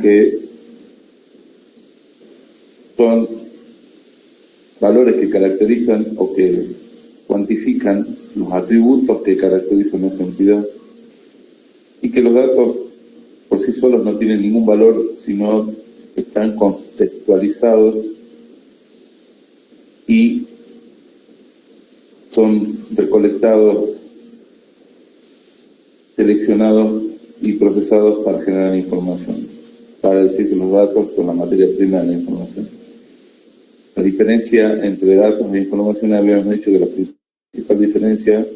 que son valores que caracterizan o que cuantifican los atributos que caracterizan esa entidad, y que los datos por sí solos no tienen ningún valor si no están contextualizados y son recolectados, seleccionados y procesados para generar información, para decir que los datos son la materia prima de la información. La diferencia entre datos e información, habíamos dicho que la principal diferencia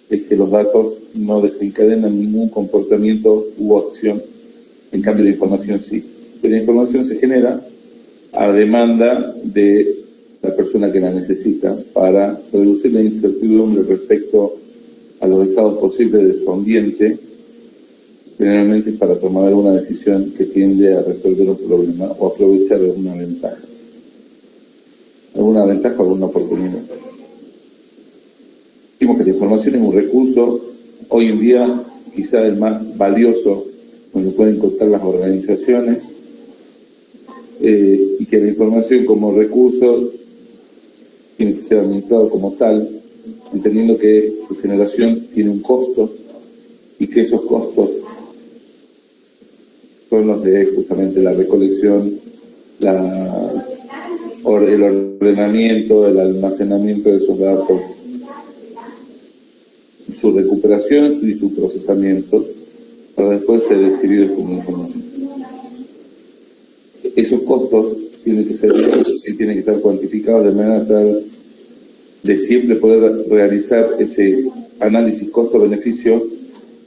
es que los datos no desencadenan ningún comportamiento u acción, en cambio la información sí. Pero la información se genera a demanda de la persona que la necesita para reducir la incertidumbre respecto a los estados posibles de su ambiente, generalmente para tomar alguna decisión que tiende a resolver un problema o aprovechar alguna ventaja o alguna oportunidad. Dijimos que la información es un recurso, hoy en día quizá el más valioso donde pueden contar las organizaciones, y que la información como recurso tiene que ser administrado como tal, entendiendo que su generación tiene un costo y que esos costos son los de justamente la recolección, el ordenamiento, el almacenamiento de esos datos, su recuperación y su procesamiento para después ser exhibidos como información. Esos costos tienen que estar cuantificados de manera tal de siempre poder realizar ese análisis costo-beneficio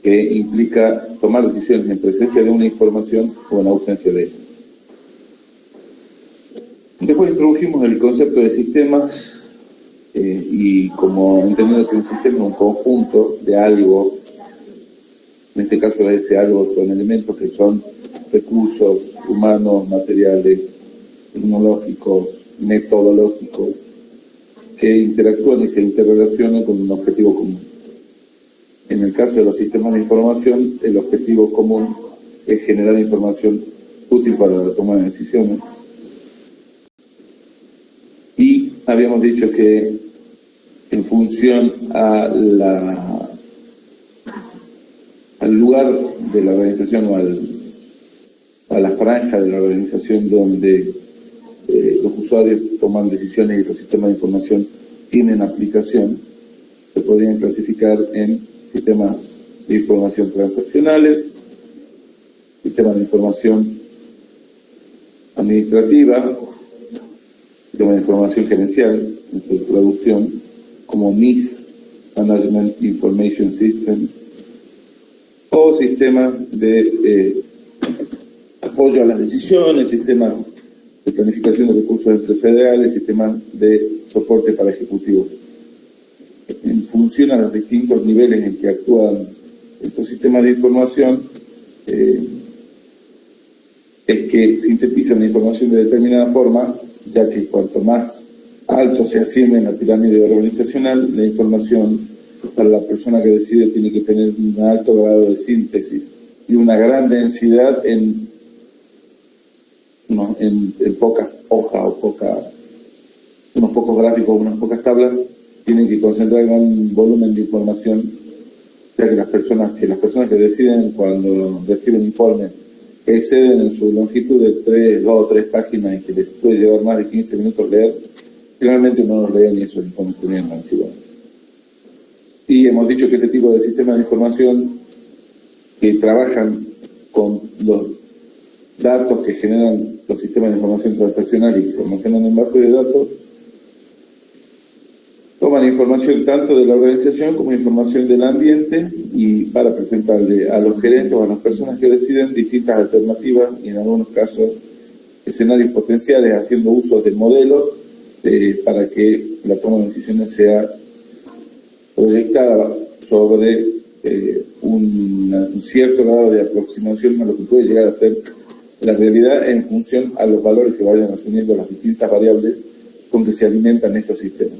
que implica tomar decisiones en presencia de una información o en ausencia de ella. Después introdujimos el concepto de sistemas, y como entendiendo que un sistema es un conjunto de algo, en este caso ese algo son elementos que son recursos humanos, materiales, tecnológicos, metodológicos, que interactúan y se interrelacionan con un objetivo común. En el caso de los sistemas de información, el objetivo común es generar información útil para la toma de decisiones. Y habíamos dicho que en función al lugar de la organización o a la franja de la organización donde los usuarios toman decisiones y los sistemas de información tienen aplicación, se podrían clasificar en sistemas de información transaccionales, sistemas de información administrativa, sistemas de información gerencial, en su traducción, como MIS, Management Information System, o sistemas de apoyo a las decisiones, sistemas de planificación de recursos empresariales, sistemas de soporte para ejecutivos. En función a los distintos niveles en que actúan estos sistemas de información, es que sintetizan la información de determinada forma, ya que cuanto más alto se asciende en la pirámide organizacional, la información para la persona que decide tiene que tener un alto grado de síntesis y una gran densidad en pocas hojas o unos pocos gráficos, unas pocas tablas, tienen que concentrar un volumen de información, ya que las personas que deciden, cuando reciben informes que exceden en su longitud de 2 o 3 páginas y que les puede llevar más de 15 minutos leer, generalmente no los leen y esos informes terminan archivados. Y hemos dicho que este tipo de sistemas de información que trabajan con los datos que generan los sistemas de información transaccional y que se almacenan en base de datos, toman información tanto de la organización como información del ambiente y para presentarle a los gerentes o a las personas que deciden distintas alternativas y en algunos casos escenarios potenciales, haciendo uso de modelos para que la toma de decisiones sea proyectada sobre un cierto grado de aproximación a lo que puede llegar a ser la realidad en función a los valores que vayan asumiendo las distintas variables con que se alimentan estos sistemas.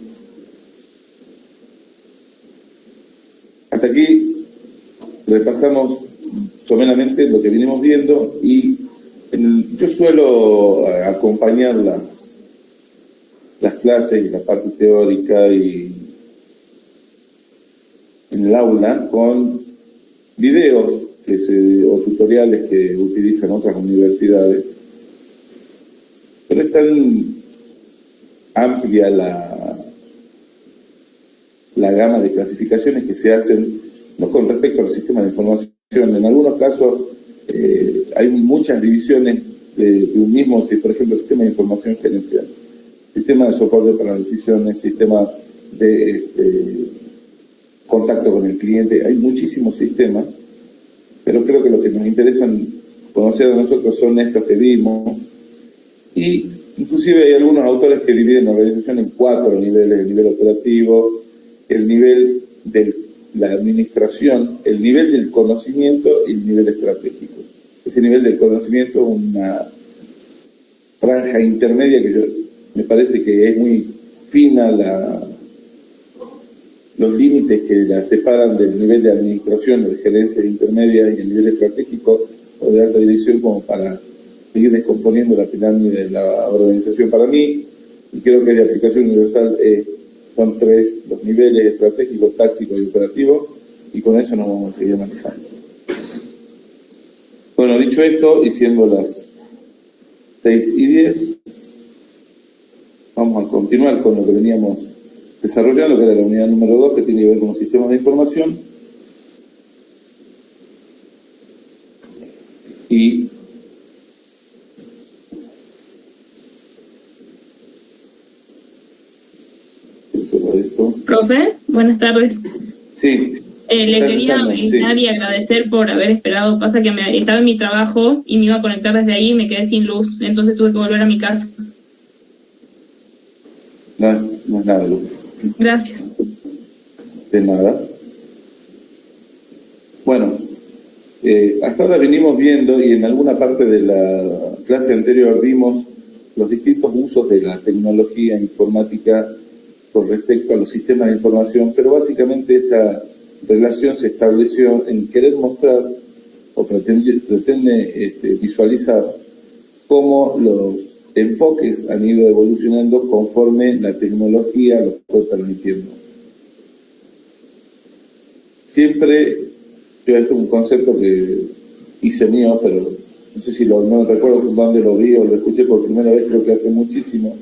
Hasta aquí repasamos someramente lo que venimos viendo y Yo suelo acompañar las clases y la parte teórica y en el aula con videos o tutoriales que utilizan otras universidades. Pero es tan amplia la gama de clasificaciones que se hacen, no con respecto a los sistemas de información. En algunos casos hay muchas divisiones de un mismo, por ejemplo, sistema de información gerencial, sistema de soporte para las decisiones, sistema de contacto con el cliente. Hay muchísimos sistemas, pero creo que lo que nos interesa conocer a nosotros son estos que vimos, y inclusive hay algunos autores que dividen la organización en 4 niveles: el nivel operativo, el nivel de la administración, el nivel del conocimiento y el nivel estratégico. Ese nivel del conocimiento es una franja intermedia que me parece que es muy fina, los límites que la separan del nivel de administración, de gerencia intermedia, y el nivel estratégico o de alta dirección, como para seguir descomponiendo la pirámide de la organización. Para mí, y creo que de aplicación universal, son 3 los niveles: estratégico, táctico y operativo, y con eso nos vamos a seguir manejando. Bueno, dicho esto, y siendo las 6:10, vamos a continuar con lo que veníamos desarrollando, que era la unidad número 2, que tiene que ver con los sistemas de información. Y Profe, buenas tardes. Sí. Le quería avisar y agradecer por haber esperado. Pasa que estaba en mi trabajo y me iba a conectar desde ahí y me quedé sin luz, entonces tuve que volver a mi casa. No es nada, Lucas. Gracias. De nada. Bueno, hasta ahora venimos viendo, y en alguna parte de la clase anterior vimos los distintos usos de la tecnología informática con respecto a los sistemas de información, pero básicamente esta relación se estableció en querer mostrar, o pretende visualizar, cómo los enfoques han ido evolucionando conforme la tecnología los fue permitiendo. Siempre, yo esto es un concepto que hice mío, pero no sé si no recuerdo dónde lo vi o lo escuché por primera vez, creo que hace muchísimo.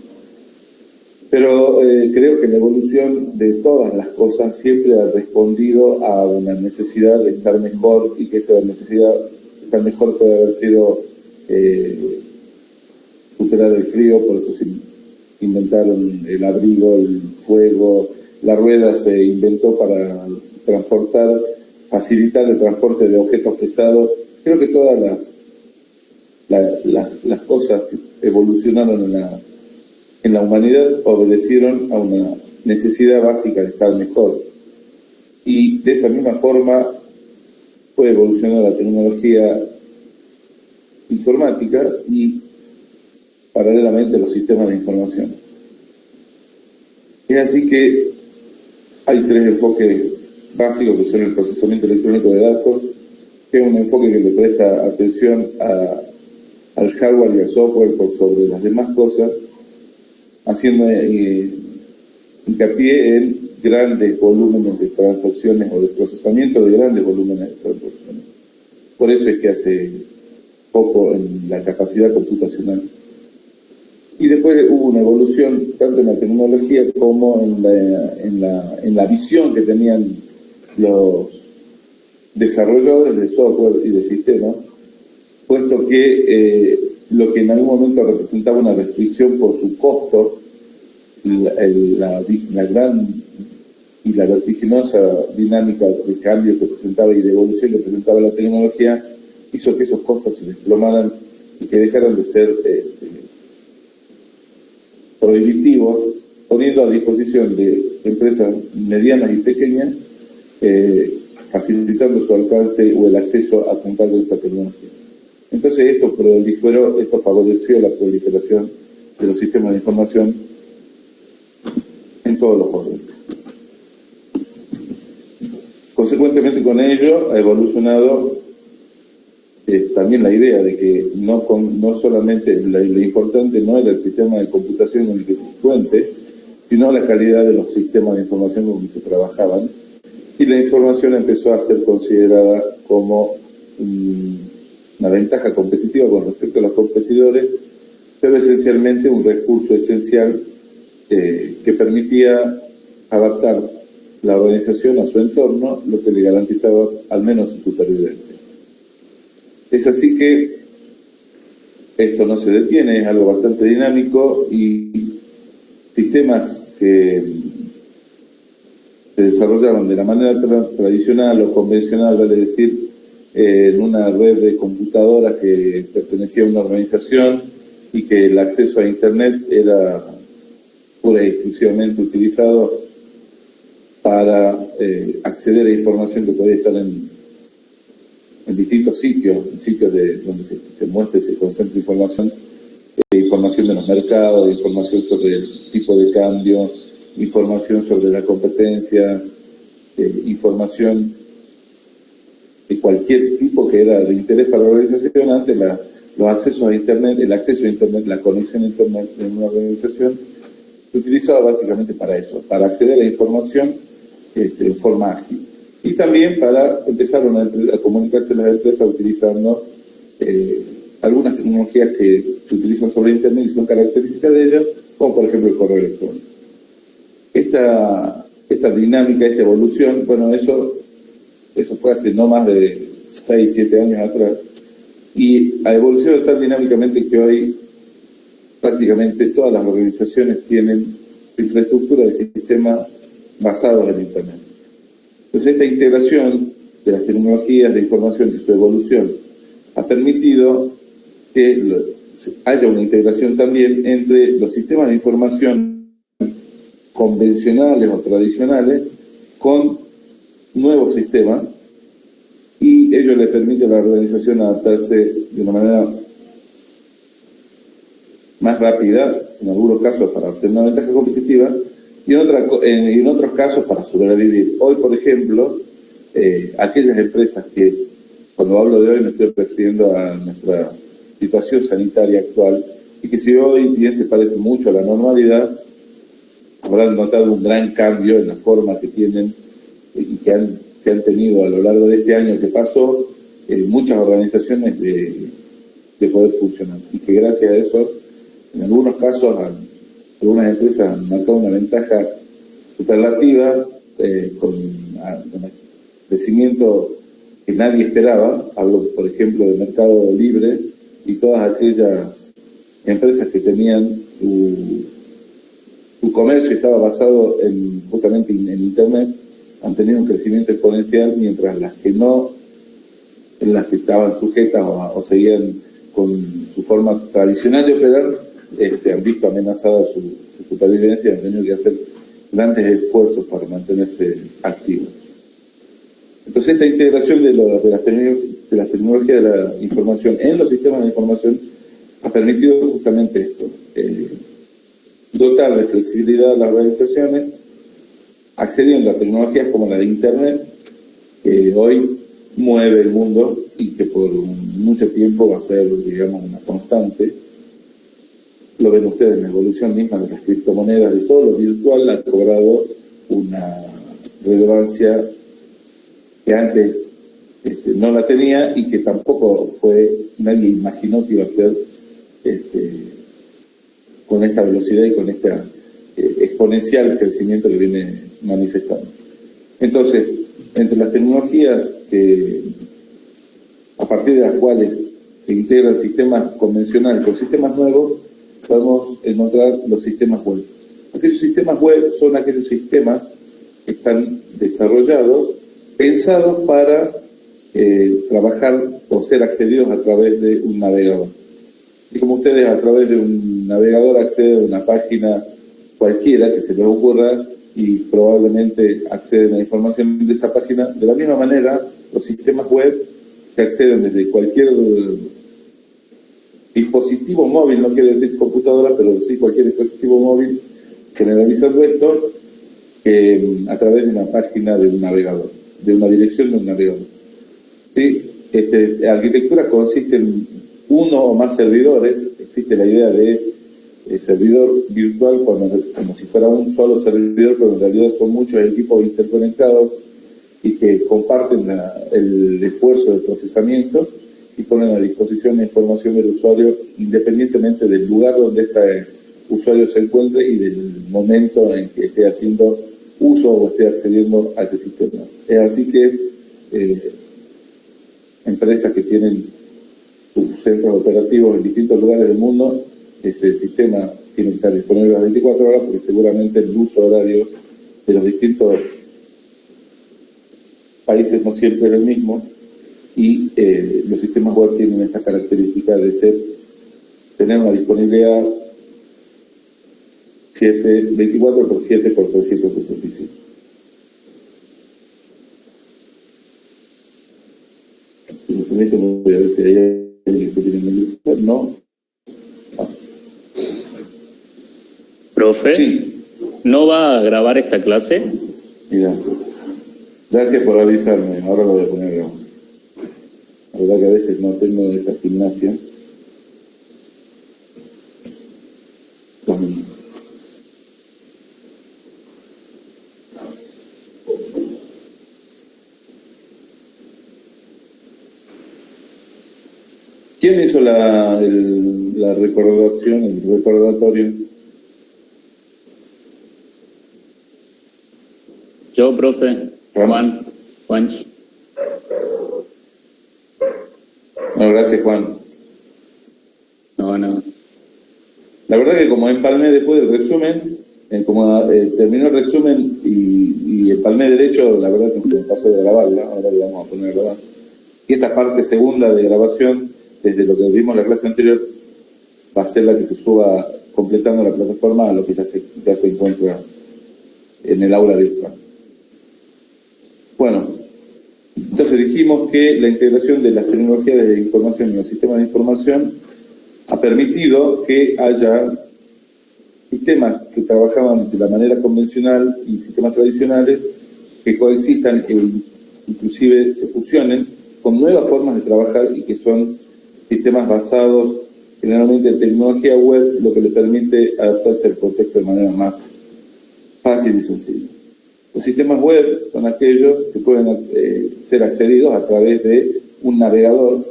Pero creo que la evolución de todas las cosas siempre ha respondido a una necesidad de estar mejor, y que esta necesidad de estar mejor puede haber sido superar el frío. Por eso se inventaron el abrigo, el fuego, la rueda se inventó para facilitar el transporte de objetos pesados. Creo que todas las cosas que evolucionaron en la humanidad obedecieron a una necesidad básica de estar mejor. Y de esa misma forma fue evolucionando la tecnología informática y paralelamente los sistemas de información. Es así que hay 3 enfoques básicos, que son el procesamiento electrónico de datos, que es un enfoque que le presta atención al hardware y al software por sobre las demás cosas, haciendo hincapié en grandes volúmenes de transacciones o de procesamiento de grandes volúmenes de transacciones. Por eso es que hace poco en la capacidad computacional. Y después hubo una evolución tanto en la tecnología como en la visión que tenían los desarrolladores de software y de sistemas, puesto que lo que en algún momento representaba una restricción por su costo, la gran y la vertiginosa dinámica de cambio que presentaba y de evolución que presentaba la tecnología, hizo que esos costos se desplomaran y que dejaran de ser prohibitivos, poniendo a disposición de empresas medianas y pequeñas, facilitando su alcance o el acceso a contar con esa tecnología. Entonces esto favoreció la proliferación de los sistemas de información en todos los órdenes. Consecuentemente con ello ha evolucionado también la idea de que no solamente lo importante no era el sistema de computación en el que se cuente, sino la calidad de los sistemas de información con que se trabajaban, y la información empezó a ser considerada como una ventaja competitiva con respecto a los competidores, pero esencialmente un recurso esencial que permitía adaptar la organización a su entorno, lo que le garantizaba al menos su supervivencia. Es así que esto no se detiene, es algo bastante dinámico, y sistemas que se desarrollaban de la manera tradicional o convencional, vale decir, en una red de computadoras que pertenecía a una organización y que el acceso a Internet era pura y exclusivamente utilizado para acceder a información que podía estar en distintos sitios, donde se muestra y se concentra información, información de los mercados, información sobre el tipo de cambio, información sobre la competencia, información de cualquier tipo que era de interés para la organización. Antes los accesos a Internet, el acceso a Internet, la conexión a Internet en una organización se utilizaba básicamente para eso, para acceder a la información en forma ágil. Y también para empezar a comunicarse las empresas utilizando algunas tecnologías que se utilizan sobre Internet y son características de ellas, como por ejemplo el correo electrónico. Esta dinámica, esta evolución, bueno, eso fue hace no más de 6, 7 años atrás, y ha evolucionado tan dinámicamente que hoy prácticamente todas las organizaciones tienen infraestructura de sistemas basados en Internet. Entonces, esta integración de las tecnologías de información y su evolución ha permitido que haya una integración también entre los sistemas de información convencionales o tradicionales con nuevos sistemas, y ello le permite a la organización adaptarse de una manera más rápida, en algunos casos para obtener una ventaja competitiva, y en otros casos para sobrevivir. Hoy, por ejemplo, aquellas empresas que, cuando hablo de hoy, me estoy refiriendo a nuestra situación sanitaria actual, y que si hoy bien se parece mucho a la normalidad, habrán notado un gran cambio en la forma que tienen y que han tenido a lo largo de este año que pasó muchas organizaciones de poder funcionar, y que gracias a eso, en algunos casos, algunas empresas han marcado una ventaja superlativa con un crecimiento que nadie esperaba. Hablo, por ejemplo, de Mercado Libre y todas aquellas empresas que tenían su comercio estaba basado justamente en Internet, han tenido un crecimiento exponencial, mientras las que no, en las que estaban sujetas o seguían con su forma tradicional de operar, han visto amenazada su supervivencia y han tenido que hacer grandes esfuerzos para mantenerse activos. Entonces, esta integración de las tecnologías de la información en los sistemas de información ha permitido justamente esto, dotar de flexibilidad a las organizaciones, accediendo a tecnologías como la de Internet, que hoy mueve el mundo y que por mucho tiempo va a ser, digamos, una constante. Lo ven ustedes en la evolución misma de las criptomonedas, de todo lo virtual ha cobrado una relevancia que antes no la tenía, y que tampoco nadie imaginó que iba a ser con esta velocidad y con esta exponencial crecimiento que viene manifestando. Entonces, entre las tecnologías a partir de las cuales se integran sistemas convencionales con sistemas nuevos, podemos encontrar los sistemas web. Aquellos sistemas web son aquellos sistemas que están desarrollados, pensados para trabajar o ser accedidos a través de un navegador. Y como ustedes a través de un navegador acceden a una página cualquiera que se les ocurra y probablemente acceden a información de esa página, de la misma manera los sistemas web que acceden desde cualquier dispositivo móvil, no quiere decir computadora, pero sí cualquier dispositivo móvil, generalizando esto a través de una página de un navegador, de una dirección de un navegador. ¿Sí? Arquitectura consiste en uno o más servidores. Existe la idea de servidor virtual como si fuera un solo servidor, pero en realidad son muchos equipos interconectados y que comparten el esfuerzo de procesamiento y ponen a disposición la información del usuario independientemente del lugar donde este usuario se encuentre y del momento en que esté haciendo uso o esté accediendo a ese sistema. Es así que empresas que tienen sus centros operativos en distintos lugares del mundo, ese sistema tiene que estar disponible las 24 horas porque seguramente el uso horario de los distintos países no siempre es el mismo y los sistemas web tienen esta característica de tener una disponibilidad 24 por 7 por 365. Si me permite, voy a ver si hay alguien que tiene que no. Profe, sí. ¿No va a grabar esta clase? Mira, gracias por avisarme, ahora lo voy a poner a grabar. La verdad que a veces no tengo esa gimnasia. ¿Quién hizo la recordación, el recordatorio? Yo, profe. Juan. Bueno, gracias, Juan. No. La verdad que como empalmé después del resumen, como terminó el resumen y empalmé derecho, la verdad que se me pasó de grabarla, ahora le vamos a poner a grabar. Y esta parte segunda de grabación, desde lo que vimos en la clase anterior, va a ser la que se suba completando la plataforma a lo que ya se encuentra en el aula virtual. Bueno, entonces dijimos que la integración de las tecnologías de información y los sistemas de información ha permitido que haya sistemas que trabajaban de la manera convencional y sistemas tradicionales que coexistan e inclusive se fusionen con nuevas formas de trabajar y que son sistemas basados generalmente en tecnología web, lo que le permite adaptarse al contexto de manera más fácil y sencilla. Los sistemas web son aquellos que pueden ser accedidos a través de un navegador.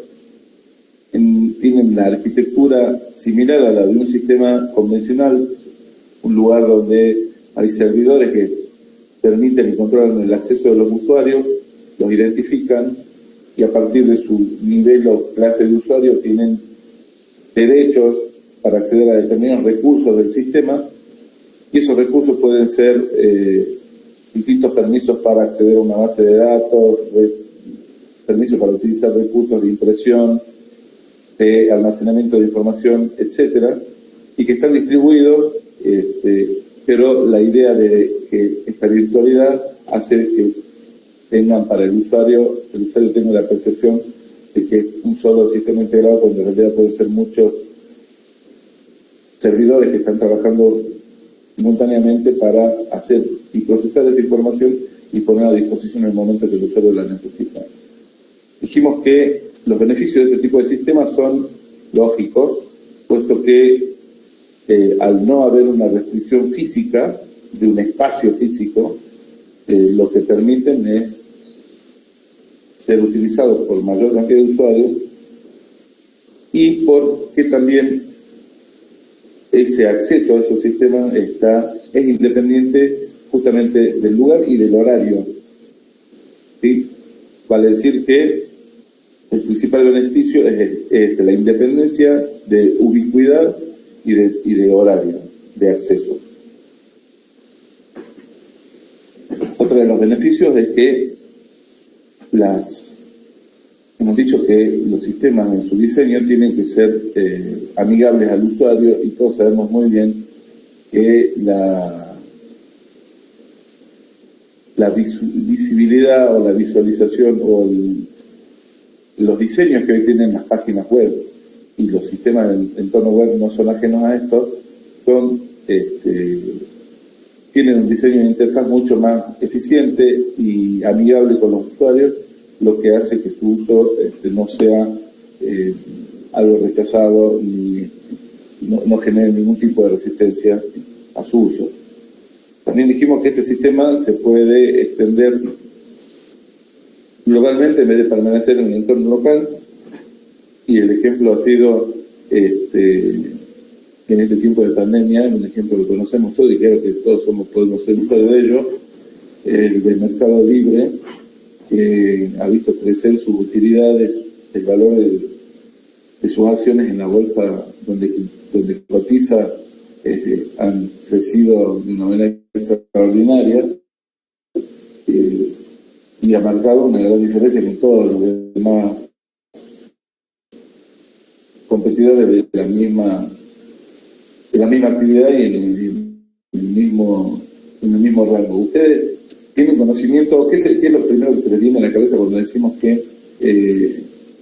Tienen la arquitectura similar a la de un sistema convencional, un lugar donde hay servidores que permiten y controlan el acceso de los usuarios, los identifican y a partir de su nivel o clase de usuario tienen derechos para acceder a determinados recursos del sistema y esos recursos pueden ser distintos permisos para acceder a una base de datos, permisos para utilizar recursos de impresión, de almacenamiento de información, etcétera, y que están distribuidos, pero la idea de que esta virtualidad hace que tengan para el usuario tenga la percepción de que es un solo sistema integrado, cuando en realidad pueden ser muchos servidores que están trabajando simultáneamente para hacer y procesar esa información y poner a disposición en el momento que el usuario la necesita. Dijimos que los beneficios de este tipo de sistemas son lógicos, puesto que al no haber una restricción física de un espacio físico, lo que permiten es ser utilizados por mayor cantidad de usuarios y porque también ese acceso a esos sistemas es independiente justamente del lugar y del horario. ¿Sí? Vale decir que el principal beneficio es la independencia de ubicuidad y de horario de acceso. Otro de los beneficios es que hemos dicho que los sistemas en su diseño tienen que ser amigables al usuario y todos sabemos muy bien que la visibilidad o la visualización o los diseños que hoy tienen las páginas web y los sistemas del entorno web no son ajenos a esto, tienen un diseño de interfaz mucho más eficiente y amigable con los usuarios lo que hace que su uso no sea algo rechazado ni no genere ningún tipo de resistencia a su uso. También dijimos que este sistema se puede extender globalmente en vez de permanecer en el entorno local, y el ejemplo ha sido en este tiempo de pandemia, un ejemplo que conocemos todos y creo que todos podemos ser usuarios de ello, el del Mercado Libre, que ha visto crecer sus utilidades, el valor de sus acciones en la bolsa donde cotiza, han crecido de una manera extraordinaria, y ha marcado una gran diferencia con todos los demás competidores de la misma actividad y en el mismo rango. ¿Ustedes tienen conocimiento? ¿Qué es lo primero que se les viene a la cabeza cuando decimos que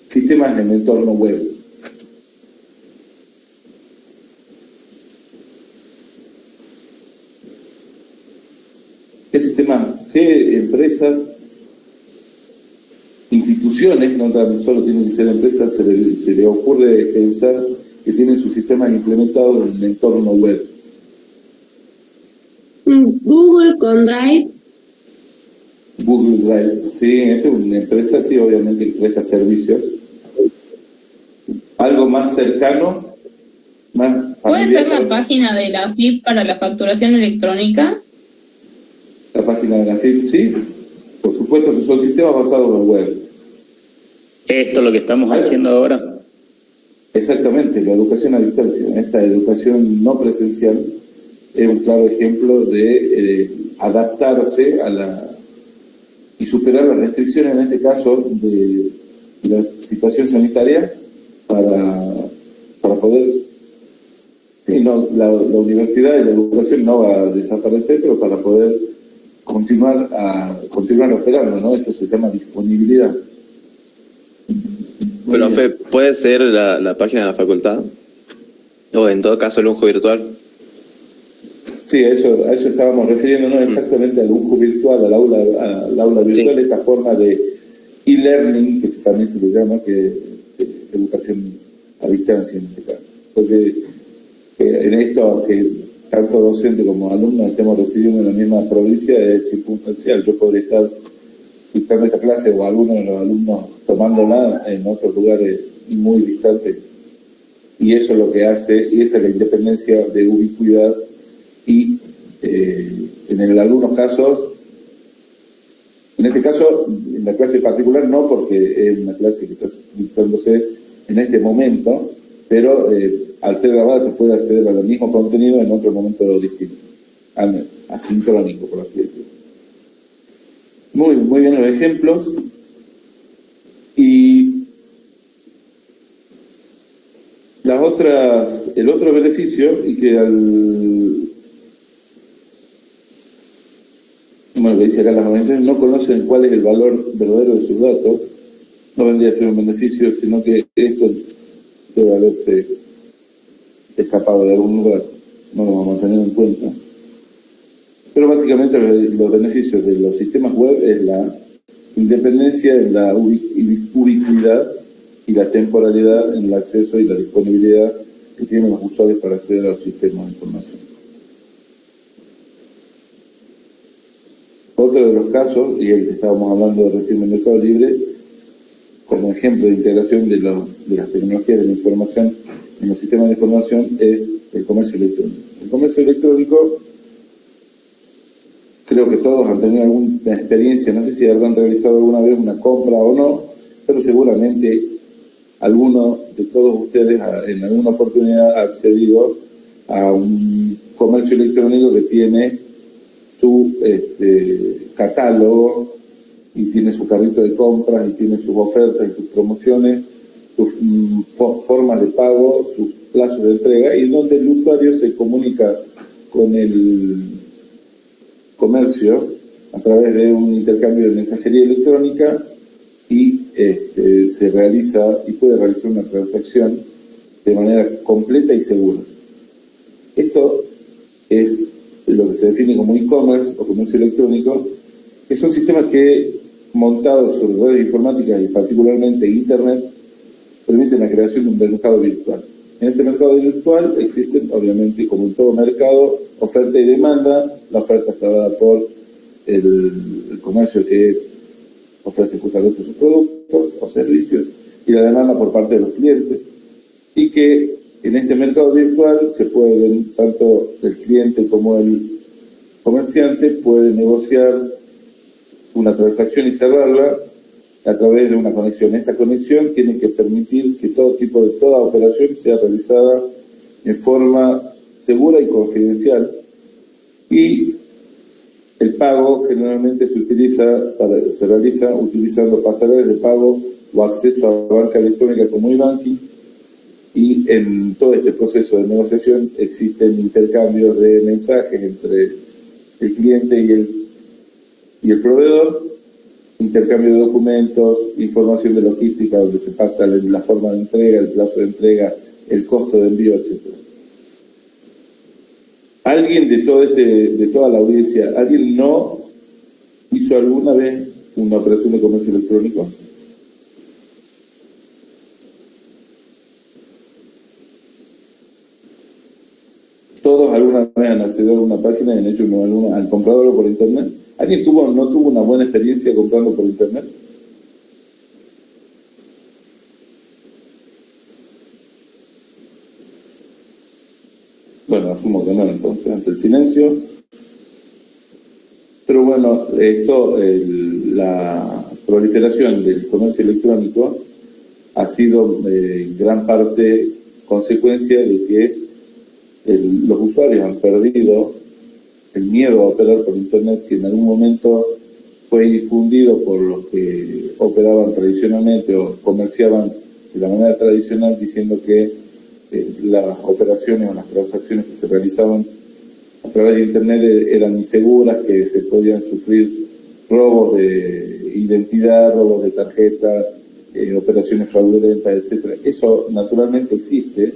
sistemas en el entorno web? ¿Qué sistemas, qué empresas, instituciones, no tan solo tienen que ser empresas, se le ocurre pensar que tienen sus sistemas implementados en el entorno web? Google con Drive. Google Drive, sí, es una empresa, sí, obviamente que presta servicios. Algo más cercano, más ¿Puede familiar. ser la página de la AFIP para la facturación electrónica? La página de la FIP, sí, por supuesto que son sistemas basados en web. Esto es lo que estamos haciendo ahora. Exactamente, la educación a distancia, esta educación no presencial es un claro ejemplo de adaptarse y superar las restricciones, en este caso, de la situación sanitaria para poder... la universidad y la educación no va a desaparecer, pero para poder continuar operando, ¿no? Esto se llama disponibilidad. Pero, Fe, ¿puede ser la página de la facultad? O en todo caso el lujo virtual. Sí, a eso estábamos refiriéndonos exactamente al lujo virtual, al aula virtual, sí. Esta forma de e-learning, que también se le llama, que es educación a distancia en este caso. Porque en esto, que tanto docente como alumno estemos recibiendo en la misma provincia, es circunstancial. Yo podría estar dictando esta clase o alguno de los alumnos tomándola en otros lugares muy distantes. Y eso es lo que hace, y esa es la independencia de ubicuidad. Y en algunos casos, en este caso, en la clase particular no, porque es una clase que está dictándose en este momento, pero al ser grabada se puede acceder al mismo contenido en otro momento distinto, asincrónico, por así decirlo. Muy bien los ejemplos. Y el otro beneficio, y que como lo dice acá las organizaciones, no conocen cuál es el valor verdadero de sus datos, no vendría a ser un beneficio, sino que esto debe haberse escapado de algún lugar, no lo vamos a tener en cuenta. Pero básicamente los beneficios de los sistemas web es la independencia en la ubicuidad y la temporalidad en el acceso y la disponibilidad que tienen los usuarios para acceder a los sistemas de información. Otro de los casos, y el que estábamos hablando recién del Mercado Libre, como ejemplo de integración de las tecnologías de la información en los sistemas de información, es el comercio electrónico. El comercio electrónico, creo que todos han tenido alguna experiencia, no sé si habrán realizado alguna vez una compra o no, pero seguramente alguno de todos ustedes en alguna oportunidad ha accedido a un comercio electrónico que tiene su catálogo y tiene su carrito de compras y tiene sus ofertas y sus promociones, sus formas de pago, sus plazos de entrega, y donde el usuario se comunica con el comercio a través de un intercambio de mensajería electrónica y se realiza y puede realizar una transacción de manera completa y segura. Esto es lo que se define como e-commerce o comercio electrónico, que son sistemas que montados sobre redes informáticas y particularmente Internet, permiten la creación de un mercado virtual. En este mercado virtual existen, obviamente, como en todo mercado, oferta y demanda. La oferta está dada por el comercio que ofrece justamente sus productos o servicios, y la demanda por parte de los clientes, y que en este mercado virtual se pueden, tanto el cliente como el comerciante puede negociar una transacción y cerrarla a través de una conexión. Esta conexión tiene que permitir que toda operación sea realizada en forma segura y confidencial, y el pago generalmente se realiza utilizando pasarelas de pago o acceso a banca electrónica como e-banking, y en todo este proceso de negociación existen intercambios de mensajes entre el cliente y el proveedor, intercambio de documentos, información de logística donde se pacta la forma de entrega, el plazo de entrega, el costo de envío, etc. ¿Alguien de toda la audiencia, alguien no hizo alguna vez una operación de comercio electrónico? Todos alguna vez han accedido a una página y han comprado algo por internet. ¿Alguien no tuvo una buena experiencia comprando por internet? Bueno, asumo que no, entonces, ante el silencio. Pero bueno, la proliferación del comercio electrónico ha sido en gran parte consecuencia de que los usuarios han perdido el miedo a operar por internet, que en algún momento fue difundido por los que operaban tradicionalmente o comerciaban de la manera tradicional, diciendo que las operaciones o las transacciones que se realizaban a través de internet eran inseguras, que se podían sufrir robos de identidad, robos de tarjeta, operaciones fraudulentas, etcétera. Eso naturalmente existe,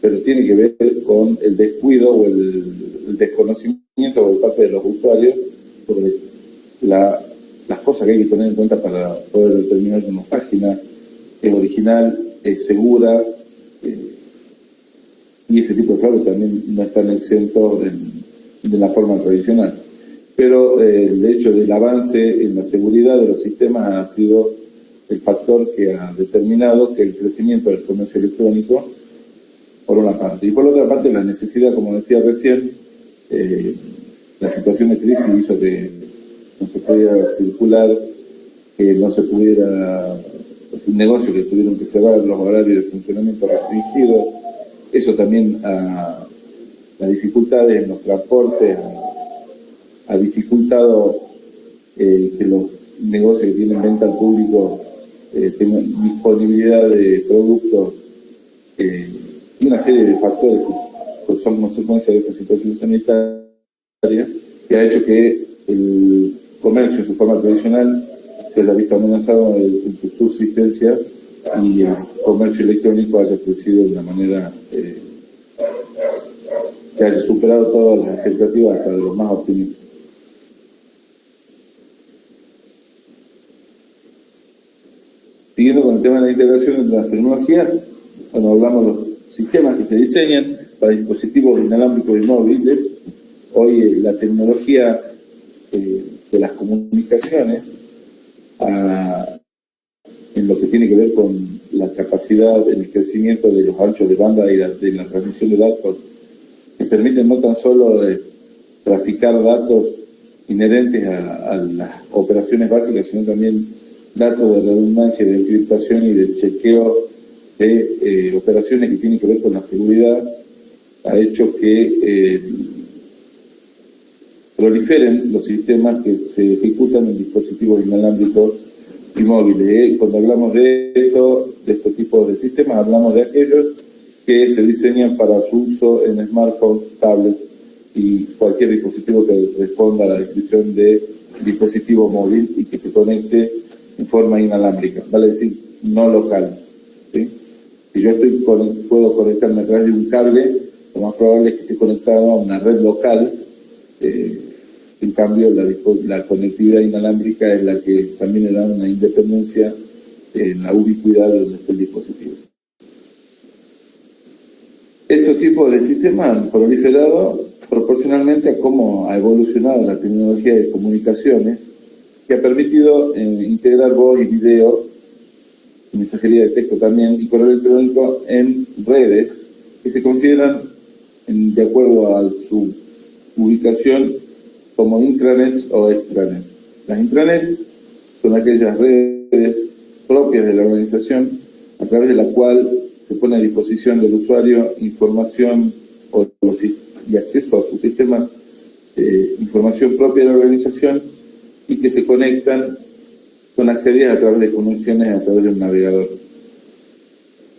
pero tiene que ver con el descuido o el desconocimiento por parte de los usuarios sobre las cosas que hay que tener en cuenta para poder determinar que una página es original, es segura, y ese tipo de fraude también no están exentos de la forma tradicional. Pero el hecho del avance en la seguridad de los sistemas ha sido el factor que ha determinado que el crecimiento del comercio electrónico, por una parte, y por otra parte la necesidad, como decía recién, la situación de crisis hizo que no se pudiera circular, que no se pudiera, un negocio que tuvieron que cerrar, los horarios de funcionamiento restringidos. Eso también las dificultades en los transportes ha dificultado que los negocios que tienen venta al público tengan disponibilidad de productos, y una serie de factores que son consecuencia de esta situación sanitaria, que ha hecho que el comercio en su forma tradicional se haya visto amenazado en su subsistencia, y el comercio electrónico haya crecido de una manera que haya superado todas las expectativas, hasta de los más optimistas. Siguiendo con el tema de la integración entre las tecnologías, cuando hablamos de los sistemas que se diseñan para dispositivos inalámbricos y móviles, hoy la tecnología de las comunicaciones, en lo que tiene que ver con la capacidad en el crecimiento de los anchos de banda y de la transmisión de datos, que permiten no tan solo traficar datos inherentes a las operaciones básicas, sino también datos de redundancia, de encriptación y de chequeo de operaciones que tienen que ver con la seguridad, ha hecho que proliferen los sistemas que se ejecutan en dispositivos inalámbricos y móviles. Cuando hablamos de estos tipos de sistemas, hablamos de aquellos que se diseñan para su uso en smartphones, tablets y cualquier dispositivo que responda a la descripción de dispositivo móvil y que se conecte en forma inalámbrica, vale decir, no local. ¿Sí? Si yo puedo conectarme a través de un cable, lo más probable es que esté conectado a una red local, En cambio, la conectividad inalámbrica es la que también le da una independencia en la ubicuidad de donde está el dispositivo. Estos tipos de sistemas han proliferado proporcionalmente a cómo ha evolucionado la tecnología de comunicaciones, que ha permitido integrar voz y video, mensajería de texto también, y correo electrónico en redes que se consideran, de acuerdo a su ubicación, como intranets o extranets. Las intranets son aquellas redes propias de la organización a través de la cual se pone a disposición del usuario información y acceso a su sistema, información propia de la organización, y que se conectan, son accedidas a través de conexiones a través de un navegador.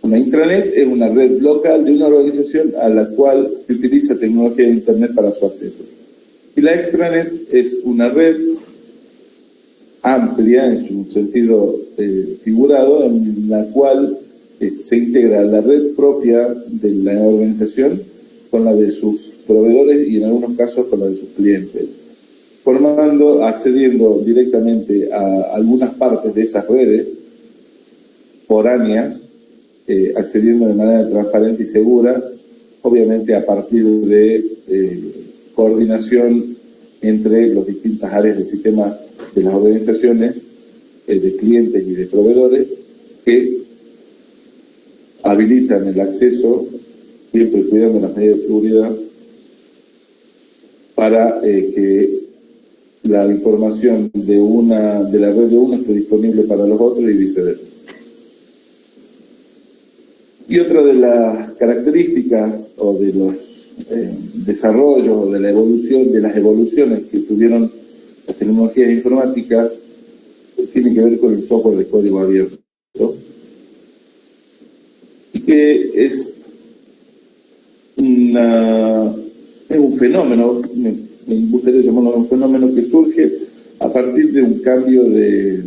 Una intranet es una red local de una organización a la cual se utiliza tecnología de Internet para su acceso. Y la extranet es una red amplia en su sentido figurado, en la cual se integra la red propia de la organización con la de sus proveedores y en algunos casos con la de sus clientes, accediendo directamente a algunas partes de esas redes foráneas, accediendo de manera transparente y segura, obviamente a partir de coordinación entre las distintas áreas del sistema de las organizaciones, de clientes y de proveedores, que habilitan el acceso, siempre cuidando las medidas de seguridad, para que la información de la red de uno esté disponible para los otros y viceversa. Y otra de las características o de los desarrollos o de las evoluciones que tuvieron las tecnologías informáticas tiene que ver con el software de código abierto, y que es un fenómeno, me gustaría llamarlo un fenómeno que surge a partir de un cambio de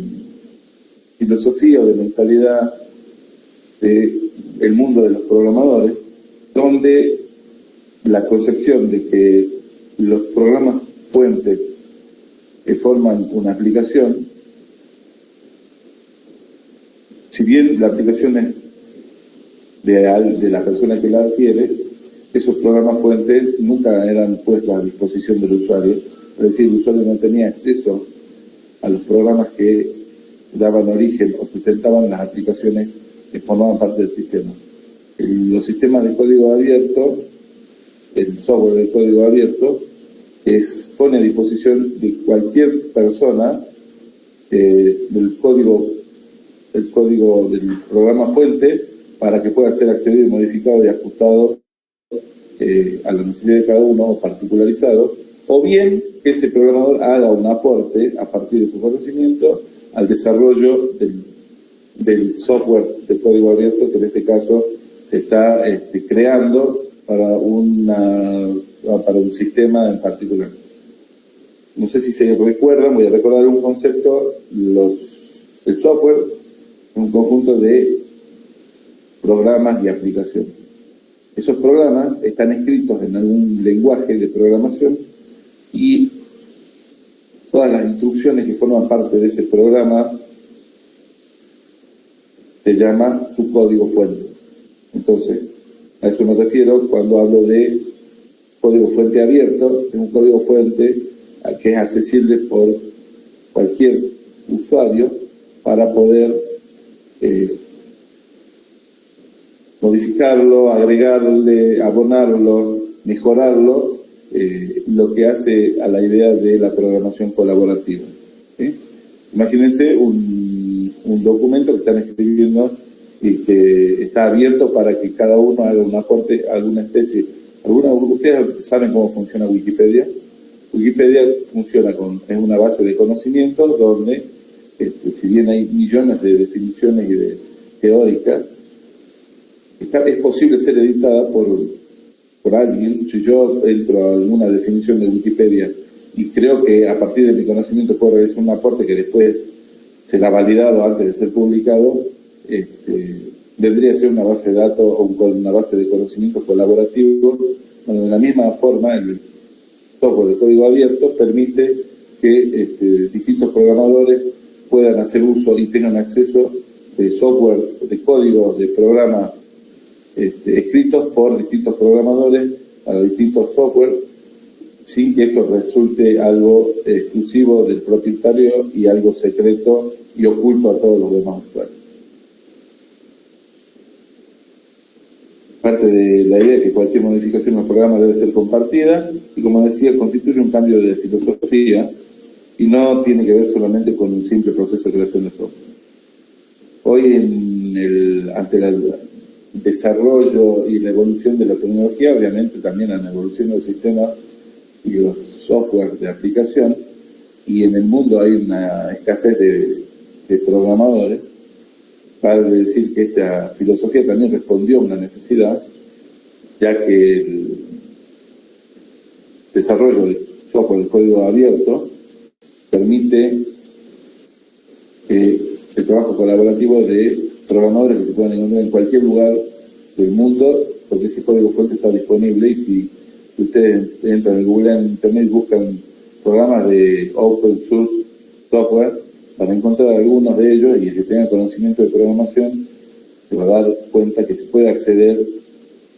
filosofía o de mentalidad del mundo de los programadores, donde la concepción de que los programas fuentes que forman una aplicación, si bien la aplicación es de la persona que la adquiere, esos programas fuentes nunca eran puestos a disposición del usuario, es decir, el usuario no tenía acceso a los programas que daban origen o sustentaban las aplicaciones que formaban parte del sistema. Los sistemas de código abierto, el software de código abierto, pone a disposición de cualquier persona el código del programa fuente para que pueda ser accedido, modificado y ajustado a la necesidad de cada uno o particularizado, o bien que ese programador haga un aporte a partir de su conocimiento al desarrollo del software de código abierto que en este caso se está creando para un sistema en particular. No sé si se recuerdan, voy a recordar un concepto: el software es un conjunto de programas y aplicaciones. Esos programas están escritos en algún lenguaje de programación y todas las instrucciones que forman parte de ese programa se llama su código fuente. Entonces, a eso me refiero cuando hablo de código fuente abierto. Es un código fuente que es accesible por cualquier usuario para poder modificarlo, agregarle, abonarlo, mejorarlo, lo que hace a la idea de la programación colaborativa. ¿Sí? Imagínense un documento que están escribiendo y que está abierto para que cada uno haga un aporte a alguna especie. Ustedes saben cómo funciona Wikipedia. Wikipedia funciona es una base de conocimientos donde, si bien hay millones de definiciones y de teóricas, es posible ser editada por alguien. Si yo entro a alguna definición de Wikipedia y creo que a partir de mi conocimiento puedo realizar un aporte que después será validado antes de ser publicado, vendría a ser una base de datos o una base de conocimientos colaborativos. Bueno, de la misma forma, software de código abierto permite que distintos programadores puedan hacer uso y tengan acceso de software, de códigos, de programas escritos por distintos programadores para distintos software, sin que esto resulte algo exclusivo del propietario y algo secreto y oculto a todos los demás usuarios. Parte de la idea es que cualquier modificación al programa debe ser compartida y, como decía, constituye un cambio de filosofía y no tiene que ver solamente con un simple proceso de creación de software. Hoy, ante el desarrollo y la evolución de la tecnología, obviamente también han evolucionado los sistemas y los software de aplicación, y en el mundo hay una escasez de programadores. Para decir que esta filosofía también respondió a una necesidad, ya que el desarrollo de software de código abierto permite el trabajo colaborativo de programadores que se puedan encontrar en cualquier lugar del mundo, porque ese código fuente está disponible, y si ustedes entran en Google, en Internet, y buscan programas de open source software, para encontrar algunos de ellos, y el que tenga conocimiento de programación se va a dar cuenta que se puede acceder,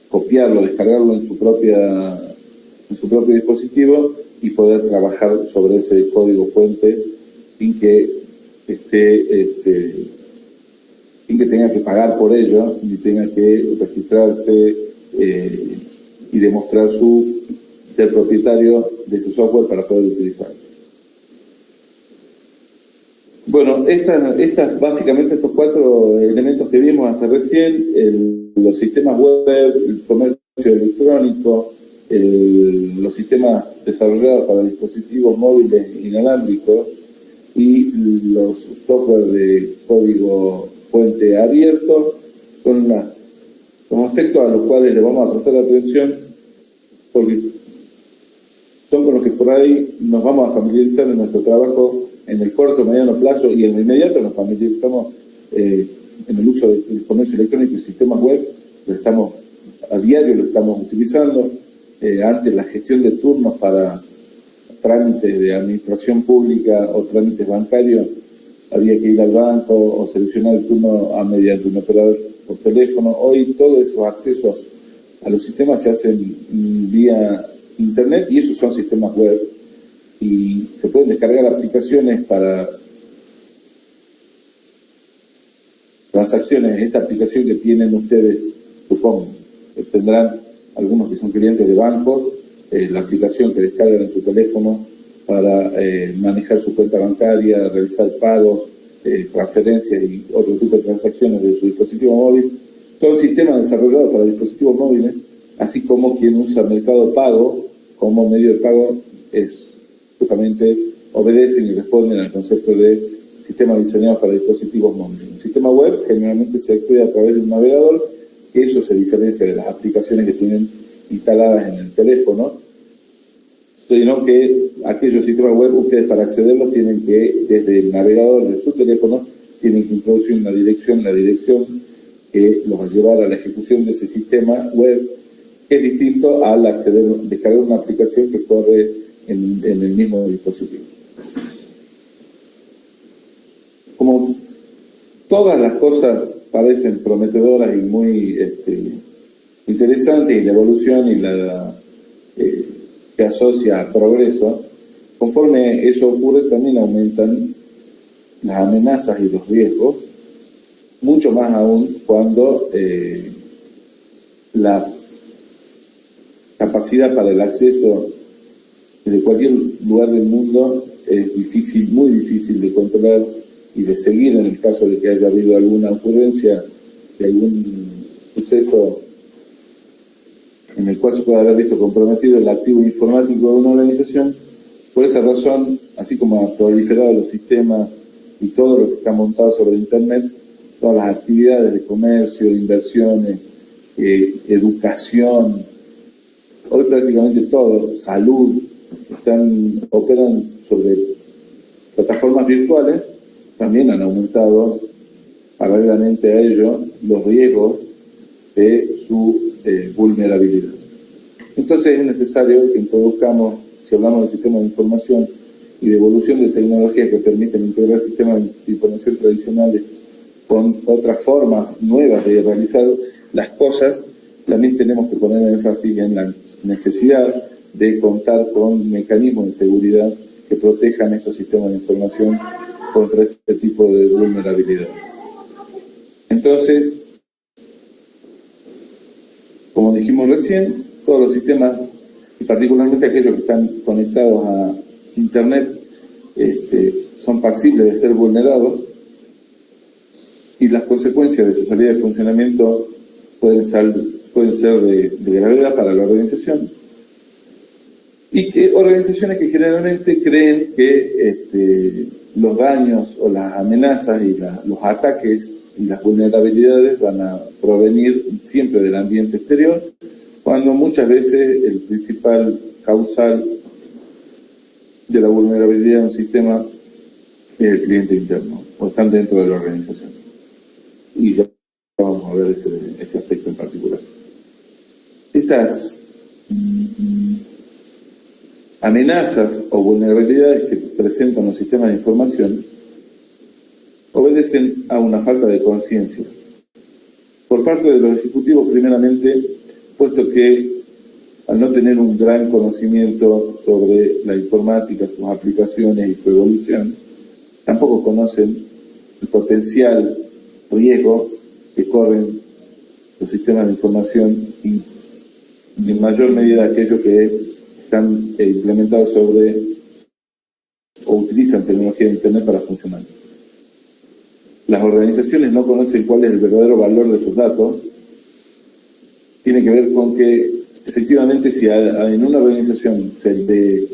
copiarlo, descargarlo en su propio dispositivo y poder trabajar sobre ese código fuente sin que tenga que pagar por ello, ni tenga que registrarse y demostrar ser propietario de ese software para poder utilizarlo. Bueno, básicamente estos 4 elementos que vimos hasta recién, los sistemas web, el comercio electrónico, los sistemas desarrollados para dispositivos móviles inalámbricos y los software de código fuente abierto, son los aspectos a los cuales le vamos a prestar atención, porque son con los que por ahí nos vamos a familiarizar en nuestro trabajo en el corto, mediano plazo, y en el inmediato nos familiarizamos en el uso del comercio electrónico y sistemas web. A diario lo estamos utilizando. Antes, la gestión de turnos para trámites de administración pública o trámites bancarios, había que ir al banco o seleccionar el turno mediante un operador por teléfono. Hoy todos esos accesos a los sistemas se hacen vía Internet, y esos son sistemas web, y se pueden descargar aplicaciones para transacciones. Esta aplicación que tienen ustedes, supongo, tendrán algunos que son clientes de bancos, la aplicación que descargan en su teléfono para manejar su cuenta bancaria, realizar pagos, transferencias y otro tipo de transacciones de su dispositivo móvil. Todo el sistema desarrollado para dispositivos móviles, así como quien usa Mercado Pago como medio de pago, justamente obedecen y responden al concepto de sistema diseñado para dispositivos móviles. Un sistema web generalmente se accede a través de un navegador, que eso se diferencia de las aplicaciones que tienen instaladas en el teléfono, sino que aquellos sistemas web, ustedes para accederlos tienen que, desde el navegador de su teléfono, tienen que introducir una dirección, la dirección que los va a llevar a la ejecución de ese sistema web, que es distinto al descargar una aplicación que corre en el mismo dispositivo. Como todas las cosas parecen prometedoras y muy interesantes, y la evolución y se asocia a progreso, conforme eso ocurre también aumentan las amenazas y los riesgos, mucho más aún cuando la capacidad para el acceso desde cualquier lugar del mundo es difícil, muy difícil de controlar y de seguir en el caso de que haya habido alguna ocurrencia de algún suceso en el cual se pueda haber visto comprometido el activo informático de una organización. Por esa razón, así como ha proliferado los sistemas y todo lo que está montado sobre Internet, todas las actividades de comercio, inversiones, educación, hoy prácticamente todo, salud, operan sobre plataformas virtuales, también han aumentado paralelamente a ello los riesgos de su vulnerabilidad. Entonces es necesario que introduzcamos si hablamos de sistemas de información y de evolución de tecnologías que permiten integrar sistemas de información tradicionales con otras formas nuevas de realizar las cosas, también tenemos que poner énfasis en la necesidad de contar con mecanismos de seguridad que protejan estos sistemas de información contra este tipo de vulnerabilidades. Entonces, como dijimos recién, todos los sistemas, y particularmente aquellos que están conectados a Internet, son pasibles de ser vulnerados, y las consecuencias de su salida de funcionamiento pueden ser de gravedad para la organización, y que organizaciones que generalmente creen que los daños o las amenazas y los ataques y las vulnerabilidades van a provenir siempre del ambiente exterior, cuando muchas veces el principal causal de la vulnerabilidad de un sistema es el cliente interno, o están dentro de la organización. Y ya vamos a ver ese aspecto en particular. Estas amenazas o vulnerabilidades que presentan los sistemas de información obedecen a una falta de conciencia por parte de los ejecutivos, primeramente, puesto que al no tener un gran conocimiento sobre la informática, sus aplicaciones y su evolución, tampoco conocen el potencial riesgo que corren los sistemas de información y en mayor medida aquellos que están implementados sobre o utilizan tecnología de Internet para funcionar. Las organizaciones no conocen cuál es el verdadero valor de sus datos. Tiene que ver con que efectivamente si en una organización se le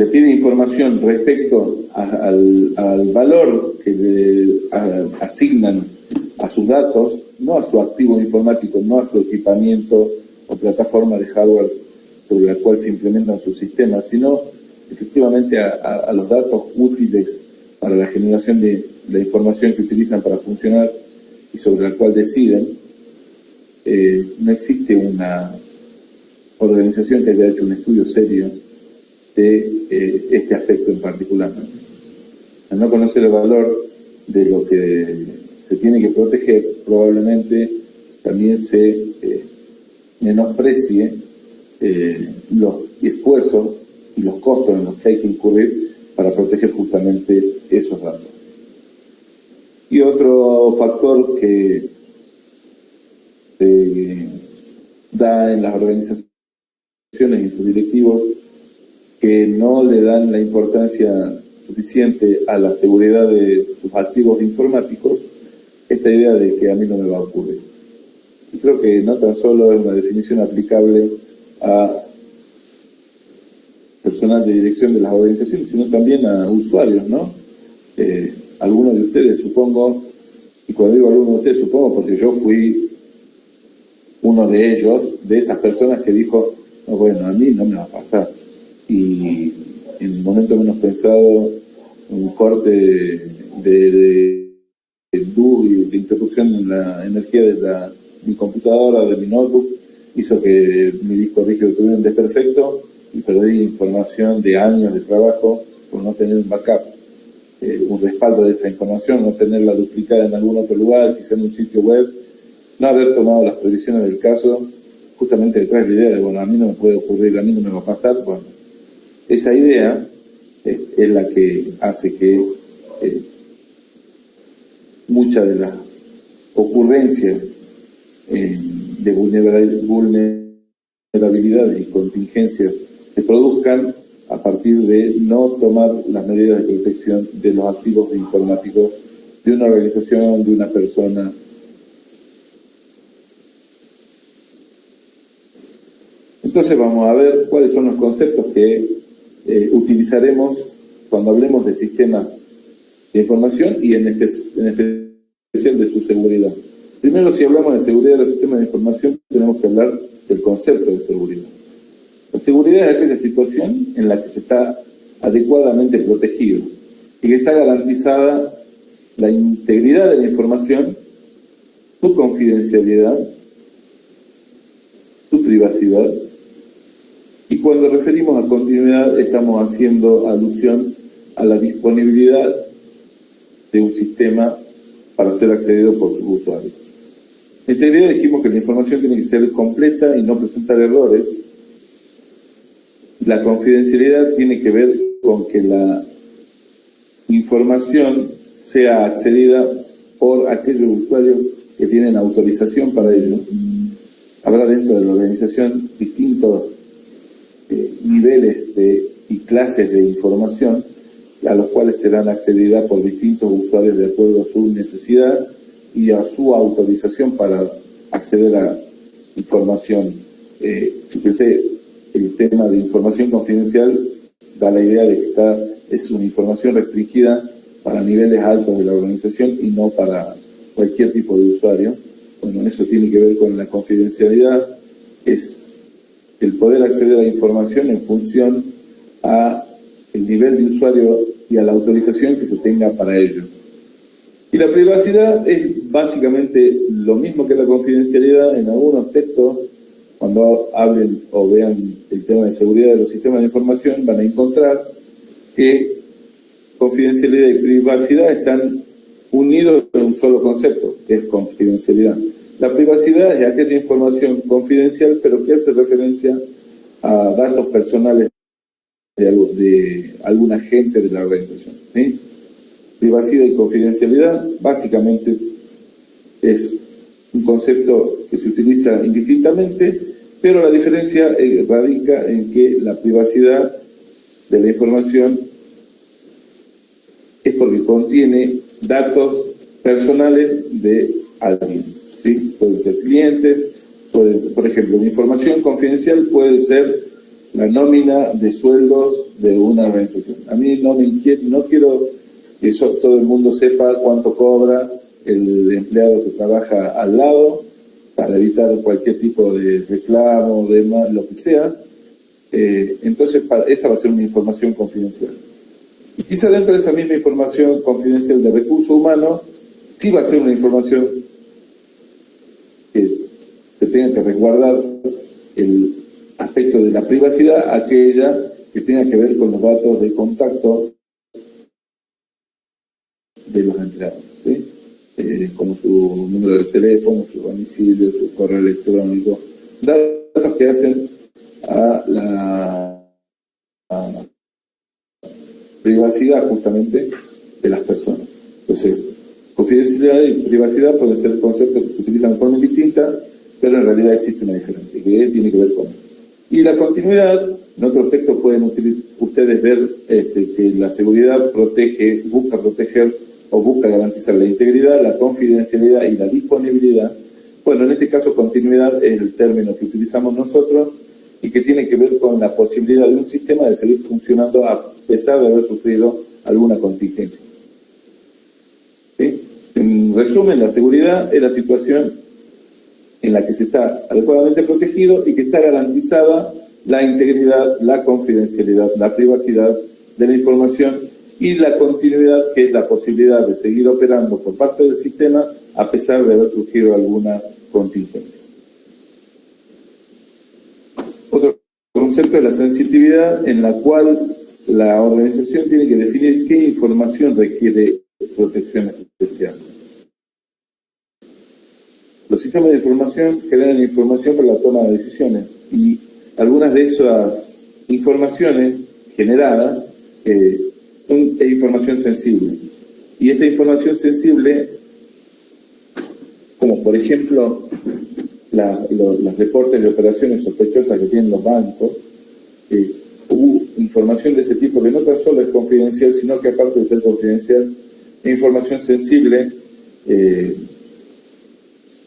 pide información respecto al valor que le asignan a sus datos, no a su activo informático, no a su equipamiento o plataforma de hardware sobre la cual se implementan sus sistemas, sino efectivamente a los datos útiles para la generación de la información que utilizan para funcionar y sobre la cual deciden, no existe una organización que haya hecho un estudio serio de este aspecto en particular. Al no conocer el valor de lo que se tiene que proteger, probablemente también se menosprecie los esfuerzos y los costos en los que hay que incurrir para proteger justamente esos datos. Y otro factor que se da en las organizaciones y sus directivos que no le dan la importancia suficiente a la seguridad de sus activos informáticos, esta idea de que a mí no me va a ocurrir. Y creo que no tan solo es una definición aplicable a personal de dirección de las organizaciones, sino también a usuarios, ¿no? Algunos de ustedes, supongo, y cuando digo algunos de ustedes, supongo porque yo fui uno de ellos, de esas personas que dijo, no, bueno, a mí no me va a pasar. Y en el momento menos pensado, un corte de luz y de interrupción en la energía de mi computadora, de mi notebook, hizo que mi disco rígido tuviera un desperfecto y perdí información de años de trabajo por no tener un backup, un respaldo de esa información, no tenerla duplicada en algún otro lugar, quizá en un sitio web, no haber tomado las previsiones del caso, justamente detrás de la idea de, bueno, a mí no me puede ocurrir, a mí no me va a pasar. Bueno, esa idea es la que hace que muchas de las ocurrencias de vulnerabilidades y contingencias se produzcan a partir de no tomar las medidas de protección de los activos informáticos de una organización, de una persona. Entonces vamos a ver cuáles son los conceptos que utilizaremos cuando hablemos de sistemas de información y en especial de su seguridad. Primero, si hablamos de seguridad de los sistemas de información, tenemos que hablar del concepto de seguridad. La seguridad es aquella situación en la que se está adecuadamente protegido y que está garantizada la integridad de la información, su confidencialidad, su privacidad y cuando referimos a continuidad estamos haciendo alusión a la disponibilidad de un sistema para ser accedido por sus usuarios. En esta idea dijimos que la información tiene que ser completa y no presentar errores. La confidencialidad tiene que ver con que la información sea accedida por aquellos usuarios que tienen autorización para ello. Habrá dentro de la organización distintos niveles y clases de información a los cuales serán accedidas por distintos usuarios de acuerdo a su necesidad y a su autorización para acceder a información. Fíjense, el tema de información confidencial da la idea de que es una información restringida para niveles altos de la organización y no para cualquier tipo de usuario. Bueno, eso tiene que ver con la confidencialidad, es el poder acceder a la información en función a el nivel de usuario y a la autorización que se tenga para ello. Y la privacidad es básicamente lo mismo que la confidencialidad. En algunos textos, cuando hablen o vean el tema de seguridad de los sistemas de información, van a encontrar que confidencialidad y privacidad están unidos en un solo concepto, que es confidencialidad. La privacidad es aquella información confidencial, pero que hace referencia a datos personales de algún agente de la organización, ¿sí? Privacidad y confidencialidad básicamente es un concepto que se utiliza indistintamente, pero la diferencia radica en que la privacidad de la información es porque contiene datos personales de alguien, ¿sí? Pueden ser clientes, por ejemplo, una información confidencial puede ser la nómina de sueldos de una organización. A mí no me inquieta, no quiero que todo el mundo sepa cuánto cobra el empleado que trabaja al lado, para evitar cualquier tipo de reclamo, lo que sea. Entonces, esa va a ser una información confidencial. Y quizá dentro de esa misma información confidencial de recursos humanos, sí va a ser una información que se tenga que resguardar el aspecto de la privacidad, aquella que tenga que ver con los datos de contacto de los empleados, ¿sí? Como su número de teléfono, su domicilio, su correo electrónico, datos que hacen a la privacidad justamente de las personas. Entonces, confidencialidad y privacidad pueden ser conceptos que se utilizan de forma distinta, pero en realidad existe una diferencia, que tiene que ver con eso. Y la continuidad, en otros textos pueden ustedes ver que la seguridad busca proteger o busca garantizar la integridad, la confidencialidad y la disponibilidad. Bueno, en este caso continuidad es el término que utilizamos nosotros y que tiene que ver con la posibilidad de un sistema de seguir funcionando a pesar de haber sufrido alguna contingencia. ¿Sí? En resumen, la seguridad es la situación en la que se está adecuadamente protegido y que está garantizada la integridad, la confidencialidad, la privacidad de la información y la continuidad, que es la posibilidad de seguir operando por parte del sistema a pesar de haber surgido alguna contingencia. Otro concepto es la sensitividad, en la cual la organización tiene que definir qué información requiere protección especial. Los sistemas de información generan información para la toma de decisiones y algunas de esas informaciones generadas es información sensible. Y esta información sensible, como por ejemplo los reportes de operaciones sospechosas que tienen los bancos, hubo información de ese tipo que no tan solo es confidencial, sino que aparte de ser confidencial, es información sensible,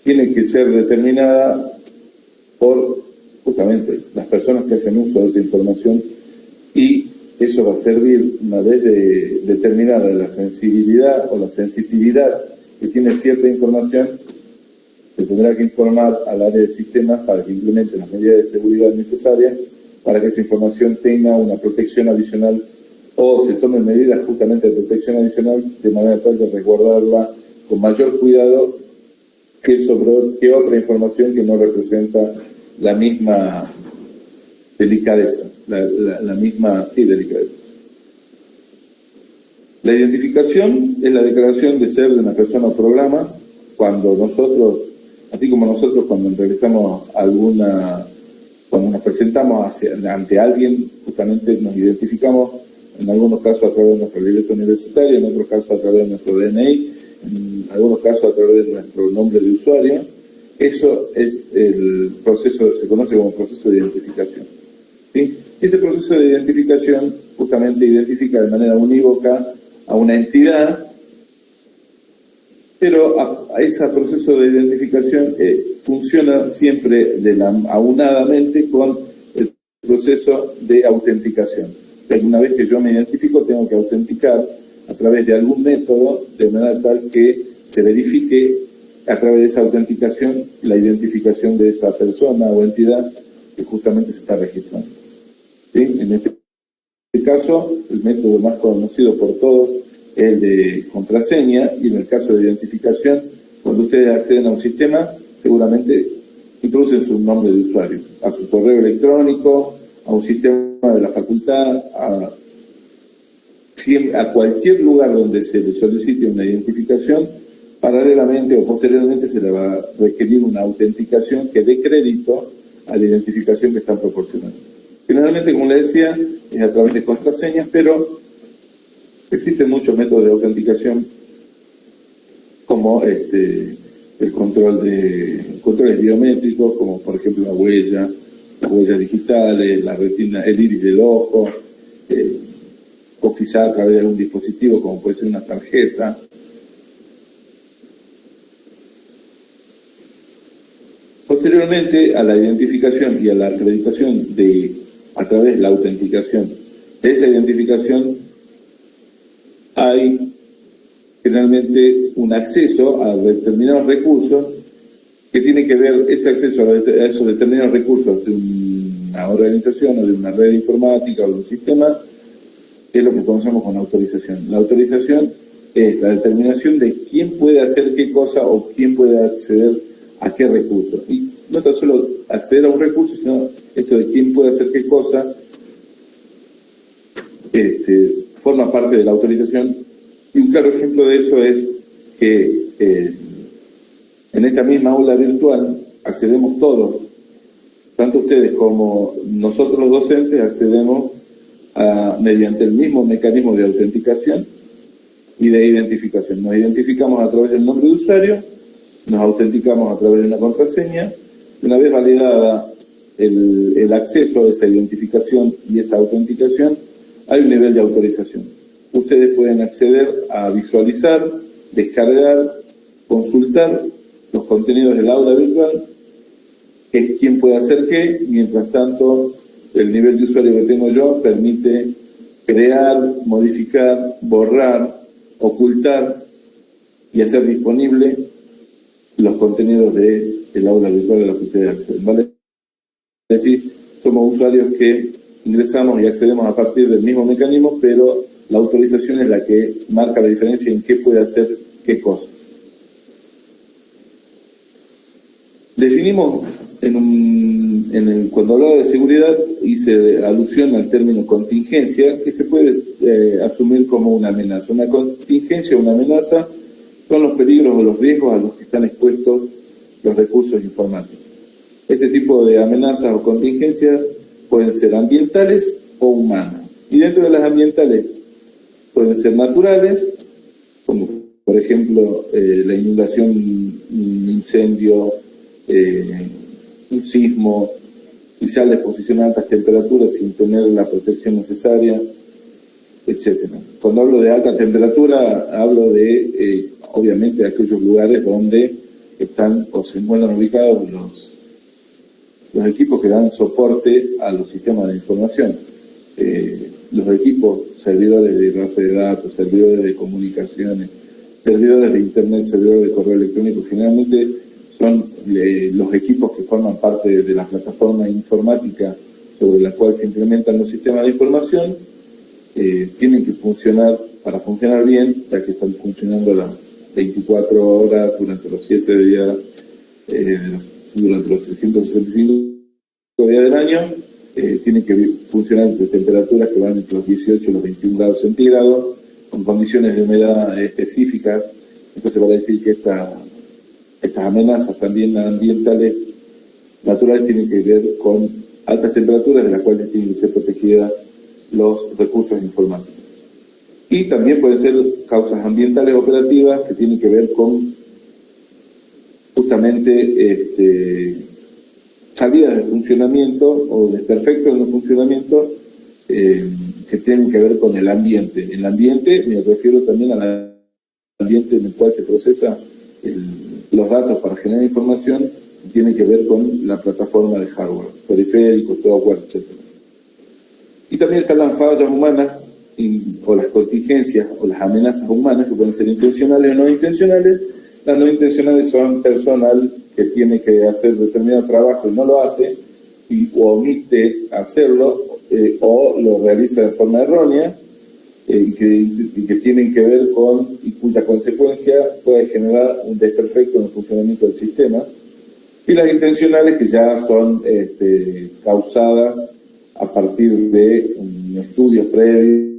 tiene que ser determinada por justamente las personas que hacen uso de esa información, y eso va a servir, una vez determinada la sensibilidad o la sensitividad que tiene cierta información, se tendrá que informar al área de sistemas para que implemente las medidas de seguridad necesarias para que esa información tenga una protección adicional o se tomen medidas justamente de protección adicional de manera tal de resguardarla con mayor cuidado que otra información que no representa la misma delicadeza, la misma, sí, delicadeza. La identificación es la declaración de ser de una persona o programa cuando nosotros, así como nosotros cuando realizamos cuando nos presentamos ante alguien, justamente nos identificamos, en algunos casos a través de nuestra libreta universitaria, en otros casos a través de nuestro DNI, en algunos casos a través de nuestro nombre de usuario. Eso es el proceso, se conoce como proceso de identificación. ¿Sí? Ese proceso de identificación justamente identifica de manera unívoca a una entidad, pero a ese proceso de identificación funciona siempre aunadamente con el proceso de autenticación. Una vez que yo me identifico, tengo que autenticar a través de algún método, de manera tal que se verifique a través de esa autenticación la identificación de esa persona o entidad que justamente se está registrando. ¿Sí? En este caso, el método más conocido por todos es el de contraseña, y en el caso de identificación, cuando ustedes acceden a un sistema, seguramente introducen su nombre de usuario, a su correo electrónico, a un sistema de la facultad, a cualquier lugar donde se le solicite una identificación. Paralelamente o posteriormente se le va a requerir una autenticación que dé crédito a la identificación que están proporcionando. Generalmente, como les decía, es a través de contraseñas, pero existen muchos métodos de autenticación, como el controles biométricos, como por ejemplo las huellas digitales, la retina, el iris del ojo, o quizá a través de algún dispositivo, como puede ser una tarjeta. Posteriormente a la identificación y a la acreditación a través de la autenticación de esa identificación, hay generalmente un acceso a determinados recursos que tiene que ver ese acceso a esos determinados recursos de una organización o de una red informática o de un sistema, que es lo que conocemos con autorización. La autorización es la determinación de quién puede hacer qué cosa o quién puede acceder a qué recurso. Y no tan solo acceder a un recurso, sino esto de quién puede hacer qué cosa, forma parte de la autorización. Y un claro ejemplo de eso es que en esta misma aula virtual accedemos todos, tanto ustedes como nosotros los docentes, accedemos mediante el mismo mecanismo de autenticación y de identificación. Nos identificamos a través del nombre de usuario, nos autenticamos a través de una contraseña. Una vez validada el acceso a esa identificación y esa autenticación, hay un nivel de autorización. Ustedes pueden acceder a visualizar, descargar, consultar los contenidos del aula virtual, que es quién puede hacer qué. Mientras tanto, el nivel de usuario que tengo yo permite crear, modificar, borrar, ocultar y hacer disponible los contenidos del aula virtual a los que ustedes acceden, ¿vale? Es decir, somos usuarios que ingresamos y accedemos a partir del mismo mecanismo, pero la autorización es la que marca la diferencia en qué puede hacer qué cosa. Definimos cuando hablaba de seguridad, hice alusión al término contingencia, que se puede asumir como una amenaza. Una contingencia o una amenaza son los peligros o los riesgos a los que están expuestos los recursos informáticos. Este tipo de amenazas o contingencias pueden ser ambientales o humanas. Y dentro de las ambientales pueden ser naturales, como por ejemplo la inundación, un incendio, un sismo, quizá la exposición a altas temperaturas sin tener la protección necesaria, etc. Cuando hablo de alta temperatura, hablo de, obviamente, aquellos lugares donde están o se encuentran ubicados los equipos que dan soporte a los sistemas de información. Los equipos, servidores de base de datos, servidores de comunicaciones, servidores de internet, servidores de correo electrónico, generalmente son los equipos que forman parte de la plataforma informática sobre la cual se implementan los sistemas de información. Tienen que funcionar, para funcionar bien, ya que están funcionando las 24 horas durante los 7 días, durante los 365 días del año. tienen que funcionar entre temperaturas que van entre los 18 y los 21 grados centígrados, con condiciones de humedad específicas. Entonces va a decir que estas amenazas también ambientales naturales tienen que ver con altas temperaturas de las cuales tienen que ser protegidas los recursos informáticos. Y también pueden ser causas ambientales operativas que tienen que ver con justamente salidas de funcionamiento o desperfectos en el funcionamiento que tienen que ver con el ambiente. El ambiente me refiero también al ambiente en el cual se procesa los datos para generar información que tiene que ver con la plataforma de hardware, periféricos, software, etc. Y también están las fallas humanas o las contingencias o las amenazas humanas que pueden ser intencionales o no intencionales. Las no intencionales son personal que tiene que hacer determinado trabajo y no lo hace, o omite hacerlo, o lo realiza de forma errónea, y que tienen que ver con, y cuya consecuencia puede generar un desperfecto en el funcionamiento del sistema. Y las intencionales, que ya son causadas a partir de un estudio previo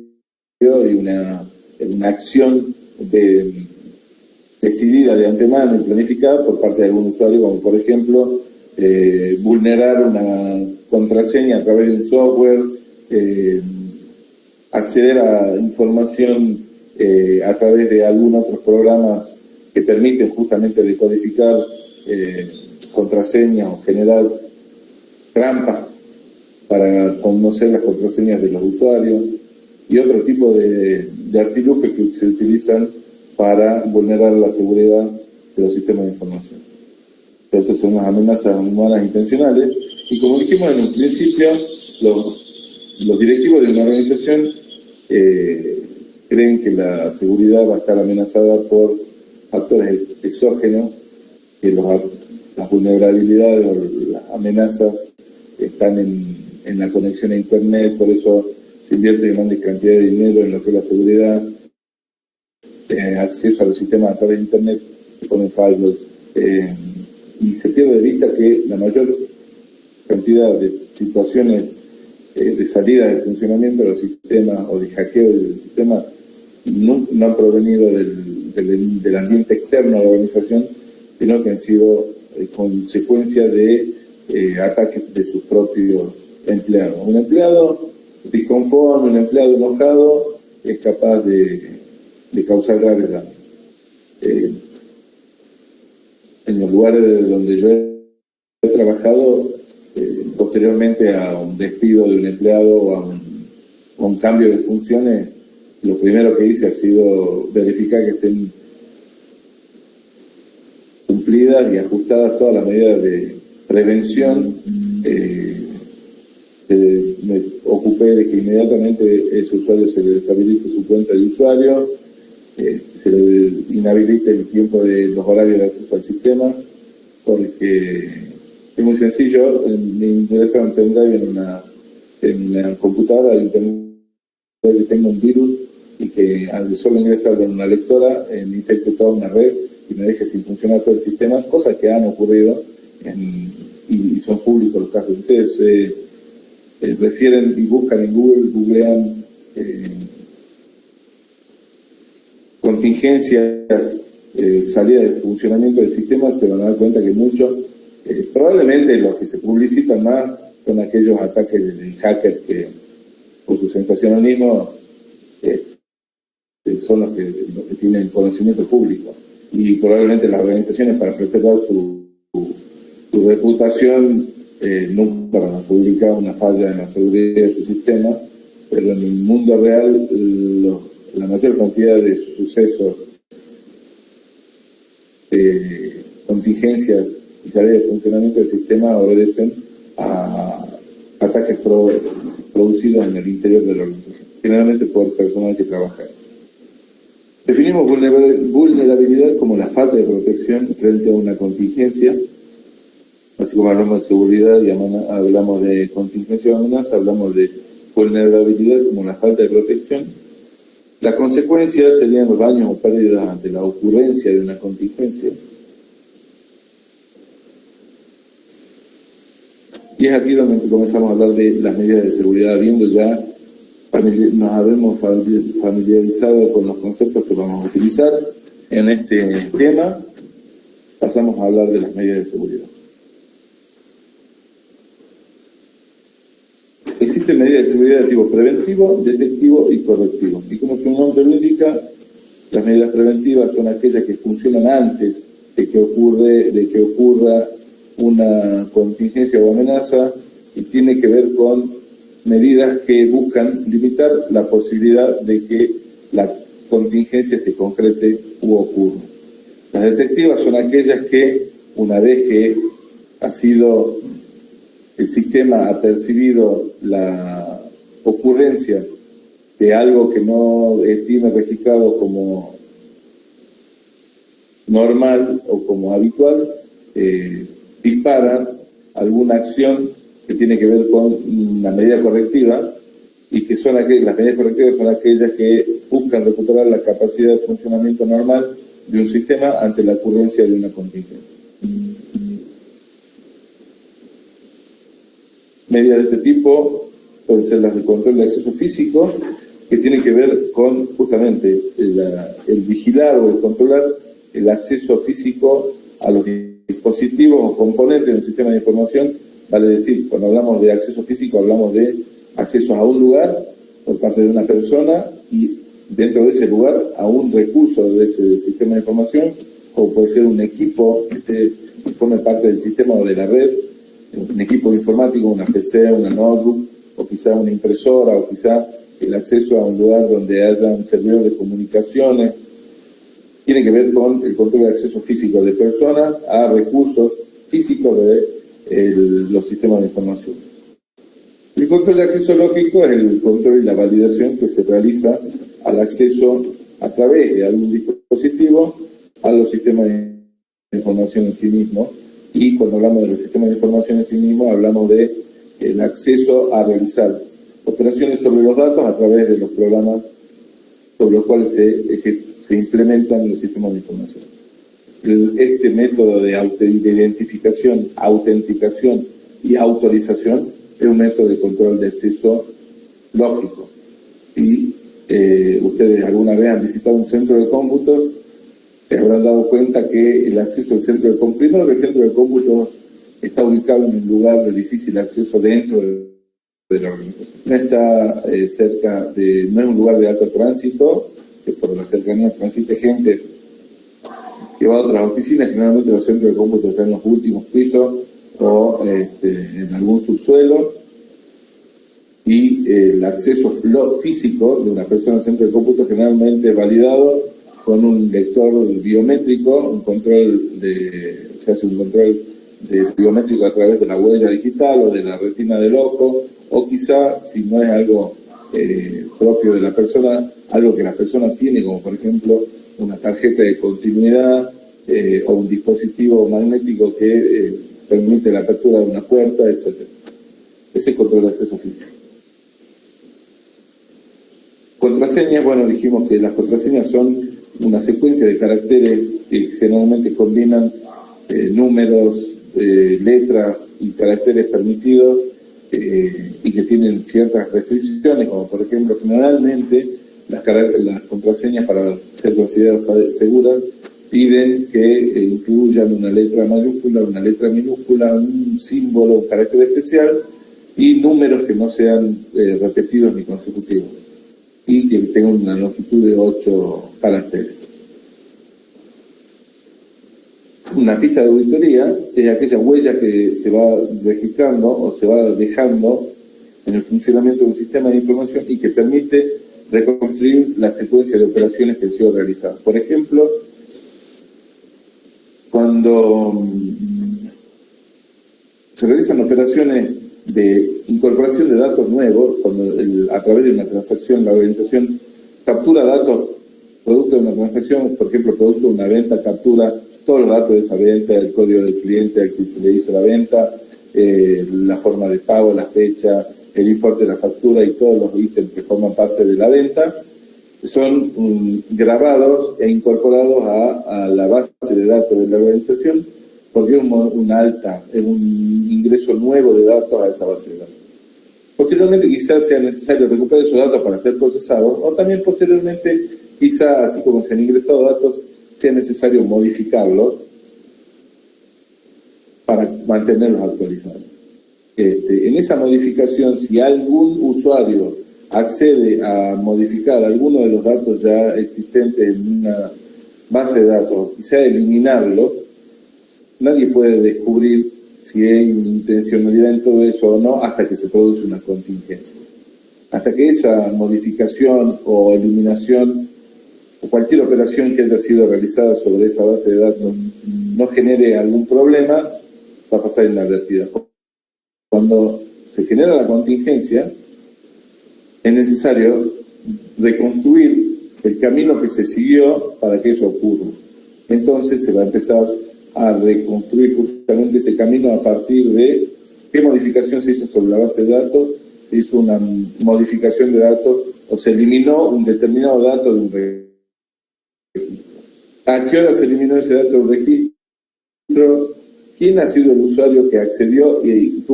y una acción decidida de antemano y planificada por parte de algún usuario, como por ejemplo vulnerar una contraseña a través de un software, acceder a información a través de algunos otros programas que permiten justamente decodificar contraseñas o generar trampas para conocer las contraseñas de los usuarios, y otro tipo de artilugios que se utilizan para vulnerar la seguridad de los sistemas de información. Entonces son unas amenazas humanas intencionales, y como dijimos en un principio, los directivos de una organización creen que la seguridad va a estar amenazada por factores exógenos, que las vulnerabilidades o las amenazas están en la conexión a Internet, por eso se invierte grandes cantidades de dinero en lo que es la seguridad, acceso a los sistemas a través de Internet, se ponen firewalls, y se pierde de vista que la mayor cantidad de situaciones de salida de funcionamiento de los sistemas o de hackeo del sistema no han provenido del ambiente externo a la organización, sino que han sido consecuencia de ataques de sus propios empleados. Un empleado disconforme, un empleado enojado, es capaz de causar graves daños. En los lugares donde yo he trabajado, posteriormente a un despido de un empleado o a un cambio de funciones, lo primero que hice ha sido verificar que estén cumplidas y ajustadas todas las medidas de prevención. Me ocupé de que inmediatamente ese usuario se le deshabilite su cuenta de usuario, se le inhabilite el tiempo de los horarios de acceso al sistema, porque es muy sencillo. Me interesa un pendrive en una computadora y que tenga un virus, y que al solo ingresar en una lectora me infecte toda una red y me deje sin funcionar todo el sistema, cosas que han ocurrido y son públicos los casos. Ustedes refieren y buscan en Google, googlean contingencias, salida de funcionamiento del sistema, se van a dar cuenta que muchos, probablemente los que se publicitan más son aquellos ataques de hackers que, por su sensacionalismo, son los que tienen conocimiento público, y probablemente las organizaciones, para preservar su reputación, nunca van a publicar una falla en la seguridad de su sistema, pero en el mundo real la mayor cantidad de sucesos, contingencias y salidas de funcionamiento del sistema obedecen a ataques producidos en el interior de la organización, generalmente por personal que trabaja. Definimos vulnerabilidad como la falta de protección frente a una contingencia. Así como hablamos de seguridad y hablamos de contingencia o amenaza, hablamos de vulnerabilidad como la falta de protección. Las consecuencias serían los daños o pérdidas ante la ocurrencia de una contingencia. Y es aquí donde comenzamos a hablar de las medidas de seguridad, viendo ya, nos habemos familiarizado con los conceptos que vamos a utilizar en este tema. Pasamos a hablar de las medidas de seguridad. Existen medidas de seguridad de tipo preventivo, detectivo y correctivo. Y como su nombre lo indica, las medidas preventivas son aquellas que funcionan antes de que ocurra una contingencia o amenaza, y tiene que ver con medidas que buscan limitar la posibilidad de que la contingencia se concrete u ocurra. Las detectivas son aquellas que, una vez que el sistema ha percibido la ocurrencia de algo que no tiene registrado como normal o como habitual, dispara alguna acción que tiene que ver con una medida correctiva, y que son las medidas correctivas son aquellas que buscan recuperar la capacidad de funcionamiento normal de un sistema ante la ocurrencia de una contingencia. Medidas de este tipo pueden ser las de control de acceso físico, que tienen que ver con justamente el vigilar o el controlar el acceso físico a los dispositivos o componentes de un sistema de información. Vale decir, cuando hablamos de acceso físico, hablamos de acceso a un lugar por parte de una persona, y dentro de ese lugar a un recurso de ese sistema de información, o puede ser un equipo que forme parte del sistema o de la red, un equipo informático, una PC, una notebook, o quizá una impresora, o quizá el acceso a un lugar donde haya un servidor de comunicaciones. Tiene que ver con el control de acceso físico de personas a recursos físicos de los sistemas de información. El control de acceso lógico es el control y la validación que se realiza al acceso a través de algún dispositivo a los sistemas de información en sí mismos. Y cuando hablamos de los sistemas de información en sí mismos, hablamos de el acceso a realizar operaciones sobre los datos a través de los programas sobre los cuales se implementan los sistemas de información. Este método de identificación, autenticación y autorización es un método de control de acceso lógico. Y ustedes alguna vez han visitado un centro de cómputos, se habrán dado cuenta que el acceso al centro de cómputos, primero que el centro de cómputos está ubicado en un lugar de difícil acceso dentro de la organización. No está no es un lugar de alto tránsito, que por la cercanía transite gente que va a otras oficinas. Generalmente los centros de cómputos están en los últimos pisos o en algún subsuelo, y el acceso físico de una persona al centro de cómputos generalmente es validado con un lector biométrico, se hace un control biométrico a través de la huella digital o de la retina del ojo, o quizá, si no es algo propio de la persona, algo que la persona tiene, como por ejemplo una tarjeta de continuidad o un dispositivo magnético que permite la apertura de una puerta, etc. Ese control de acceso físico. Contraseñas, bueno, dijimos que las contraseñas son una secuencia de caracteres que generalmente combinan números, letras y caracteres permitidos, y que tienen ciertas restricciones, como por ejemplo, generalmente las contraseñas, para ser consideradas seguras, piden que incluyan una letra mayúscula, una letra minúscula, un símbolo, un carácter especial, y números que no sean repetidos ni consecutivos, y que tengan una longitud de 8 caracteres. Una pista de auditoría es aquella huella que se va registrando o se va dejando en el funcionamiento de un sistema de información y que permite reconstruir la secuencia de operaciones que han sido realizadas. Por ejemplo, cuando se realizan operaciones de incorporación de datos nuevos, cuando a través de una transacción la organización captura datos producto de una transacción, por ejemplo, producto de una venta, captura todos los datos de esa venta, el código del cliente al que se le hizo la venta, la forma de pago, la fecha, el importe de la factura y todos los ítems que forman parte de la venta, son grabados e incorporados a la base de datos de la organización porque es un ingreso nuevo de datos a esa base de datos. Posteriormente quizás sea necesario recuperar esos datos para ser procesados, o también posteriormente quizás, así como se han ingresado datos, sea necesario modificarlos para mantenerlos actualizados. En esa modificación, si algún usuario accede a modificar alguno de los datos ya existentes en una base de datos, quizá eliminarlo, nadie puede descubrir si hay intencionalidad en todo eso o no hasta que se produce una contingencia. Hasta que esa modificación o eliminación o cualquier operación que haya sido realizada sobre esa base de datos no genere algún problema, va a pasar inadvertida. Cuando se genera la contingencia, es necesario reconstruir el camino que se siguió para que eso ocurra. Entonces se va a empezar a reconstruir justamente ese camino a partir de qué modificación se hizo sobre la base de datos, se hizo una modificación de datos o se eliminó un determinado dato de un registro. ¿A qué hora se eliminó ese dato del registro? ¿Quién ha sido el usuario que accedió y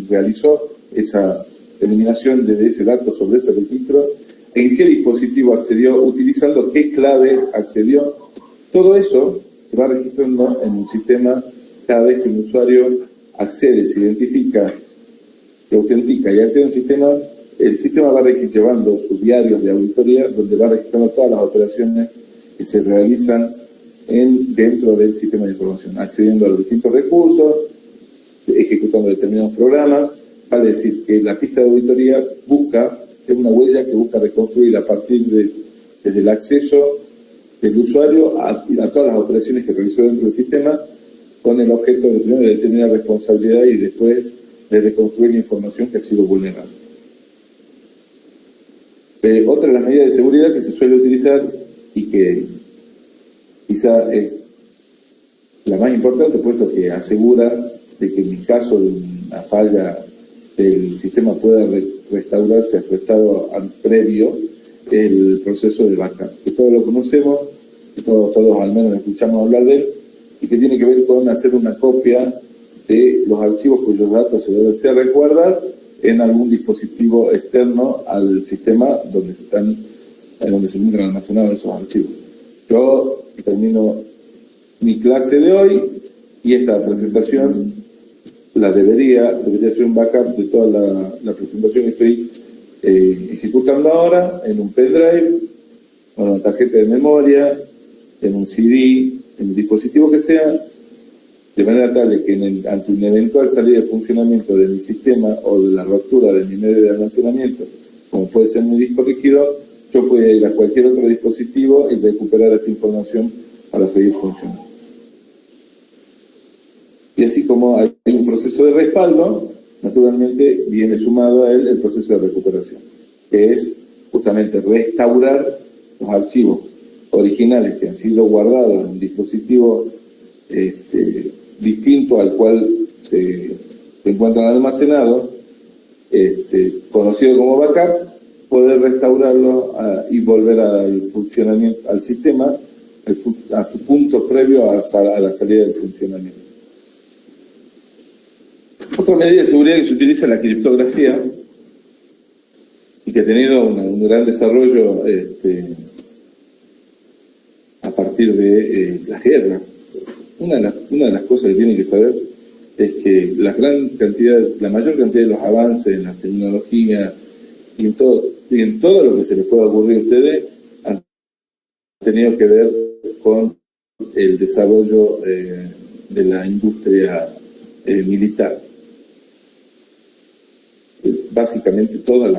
realizó esa eliminación de ese dato sobre ese registro? ¿En qué dispositivo accedió? ¿Utilizando qué clave accedió? Todo eso se va registrando en un sistema cada vez que un usuario accede, se identifica, se autentica y accede a un sistema. El sistema va llevando sus diarios de auditoría donde va registrando todas las operaciones que se realizan dentro del sistema de información, accediendo a los distintos recursos, ejecutando determinados programas. Vale decir que la pista de auditoría es una huella que busca reconstruir a partir desde el acceso del usuario a todas las operaciones que realizó dentro del sistema, con el objeto de primero determinar responsabilidad y después de reconstruir la información que ha sido vulnerada. Otra de las medidas de seguridad que se suele utilizar y que quizá es la más importante, puesto que asegura de que en el caso de una falla el sistema pueda restaurarse a su estado previo, el proceso de backup, que todos lo conocemos, que todos al menos escuchamos hablar de él, y que tiene que ver con hacer una copia de los archivos cuyos datos se deben resguardar en algún dispositivo externo al sistema donde se encuentran almacenados esos archivos. Yo termino mi clase de hoy y esta presentación debería ser un backup de toda la presentación que estoy ejecutando ahora en un pendrive, con una tarjeta de memoria, en un CD, en el dispositivo que sea, de manera tal de que ante una eventual salida de funcionamiento de mi sistema o de la ruptura de mi medio de almacenamiento, como puede ser mi disco rígido, yo puedo ir a cualquier otro dispositivo y recuperar esta información para seguir funcionando. Y así como hay un proceso de respaldo, naturalmente viene sumado a él el proceso de recuperación, que es justamente restaurar los archivos originales que han sido guardados en un dispositivo distinto al cual se encuentran almacenados, conocido como backup, poder restaurarlo y volver al funcionamiento, al sistema, a su punto previo a la salida del funcionamiento. Otra medida de seguridad que se utiliza es la criptografía y que ha tenido un gran desarrollo a partir de las guerras. Una de las cosas que tienen que saber es que la mayor cantidad de los avances en la tecnología y en todo lo que se les pueda ocurrir a ustedes han tenido que ver con el desarrollo de la industria militar. Básicamente todas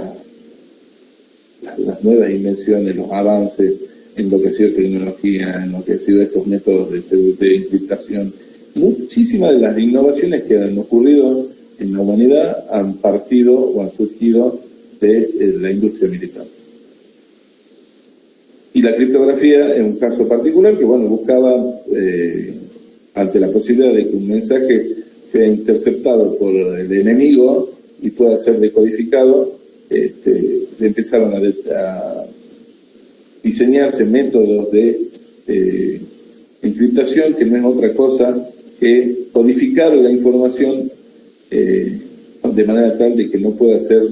las nuevas invenciones, los avances en lo que ha sido tecnología, en lo que ha sido estos métodos de encriptación, muchísimas de las innovaciones que han ocurrido en la humanidad han partido o han surgido de la industria militar. Y la criptografía es un caso particular que, buscaba, ante la posibilidad de que un mensaje sea interceptado por el enemigo y pueda ser decodificado, empezaron a diseñarse métodos de encriptación que no es otra cosa que codificar la información de manera tal de que no pueda ser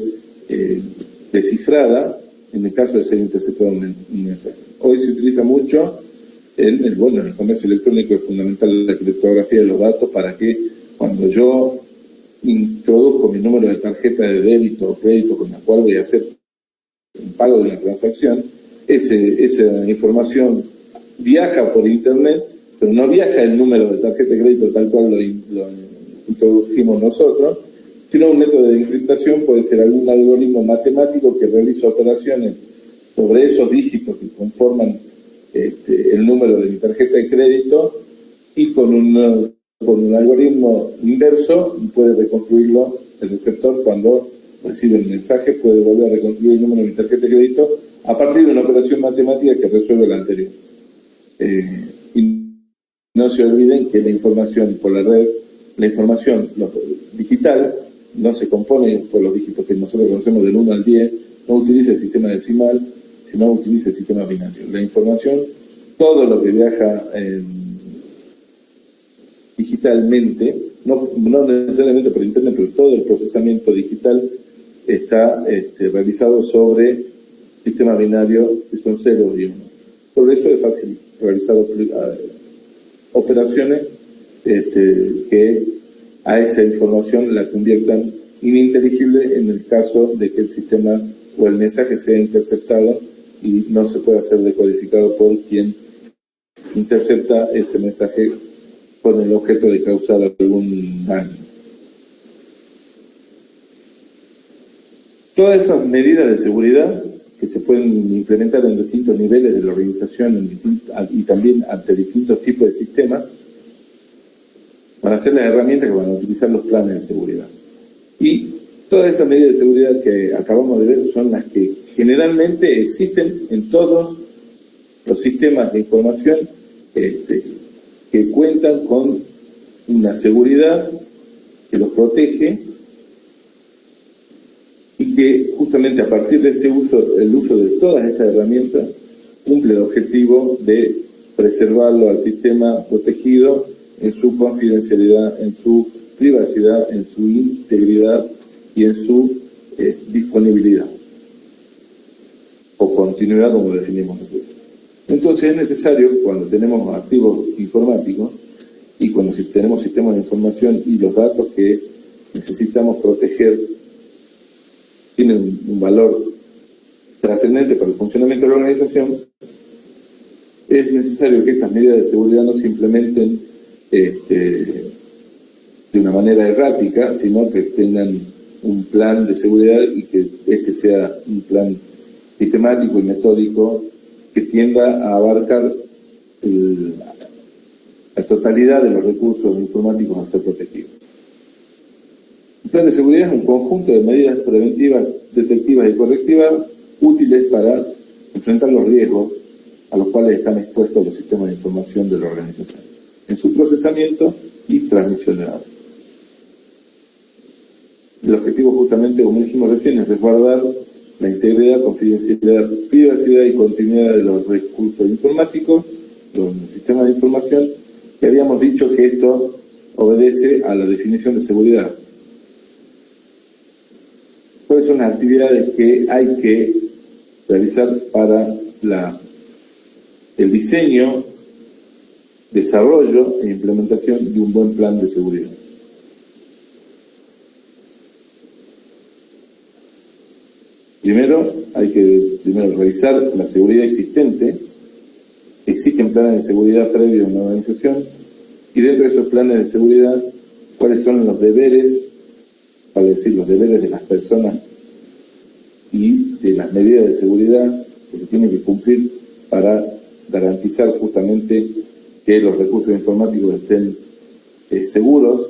descifrada en el caso de ser interceptado un mensaje. Hoy se utiliza mucho en el comercio electrónico, es fundamental la criptografía de los datos para que cuando yo introduzco mi número de tarjeta de débito o crédito con la cual voy a hacer un pago de una transacción, esa información viaja por internet, pero no viaja el número de tarjeta de crédito tal cual lo introdujimos nosotros, sino un método de encriptación puede ser algún algoritmo matemático que realiza operaciones sobre esos dígitos que conforman el número de mi tarjeta de crédito, y con un algoritmo inverso puede reconstruirlo el receptor cuando recibe el mensaje, puede volver a reconstruir el número de mi tarjeta de crédito a partir de una operación matemática que resuelve la anterior. Y no se olviden que la información por la red, la información digital, no se compone por los dígitos que nosotros conocemos del 1 al 10, no utiliza el sistema decimal, sino utiliza el sistema binario. La información, todo lo que viaja digitalmente, no necesariamente por internet, pero todo el procesamiento digital está realizado sobre sistema binario que son 0 y 1. Sobre eso es fácil realizar operaciones que a esa información la conviertan ininteligible en el caso de que el sistema o el mensaje sea interceptado y no se pueda ser decodificado por quien intercepta ese mensaje con el objeto de causar algún daño. Todas esas medidas de seguridad que se pueden implementar en distintos niveles de la organización y también ante distintos tipos de sistemas van a ser las herramientas que van a utilizar los planes de seguridad. Y todas esas medidas de seguridad que acabamos de ver son las que generalmente existen en todos los sistemas de información que cuentan con una seguridad que los protege y que justamente a partir de el uso de todas estas herramientas cumple el objetivo de preservarlo al sistema protegido en su confidencialidad, en su privacidad, en su integridad y en su disponibilidad o continuidad, como definimos nosotros. Entonces es necesario, cuando tenemos activos informáticos y cuando tenemos sistemas de información y los datos que necesitamos proteger tienen un valor trascendente para el funcionamiento de la organización, es necesario que estas medidas de seguridad no se implementen de una manera errática, sino que tengan un plan de seguridad y que este sea un plan sistemático y metódico que tienda a abarcar la totalidad de los recursos informáticos a ser protegidos. El plan de seguridad es un conjunto de medidas preventivas, detectivas y correctivas útiles para enfrentar los riesgos a los cuales están expuestos los sistemas de información de la organización, en su procesamiento y transmisión de datos. El objetivo, justamente, como dijimos recién, es resguardar la integridad, confidencialidad, privacidad y continuidad de los recursos informáticos, los sistemas de información, que habíamos dicho que esto obedece a la definición de seguridad. ¿Cuáles son las actividades que hay que realizar para el diseño, desarrollo e implementación de un buen plan de seguridad? Primero, hay que revisar la seguridad existente. Existen planes de seguridad previos en una organización y dentro de esos planes de seguridad, cuáles son los deberes, para decir los deberes de las personas y de las medidas de seguridad que se tienen que cumplir para garantizar justamente que los recursos informáticos estén seguros,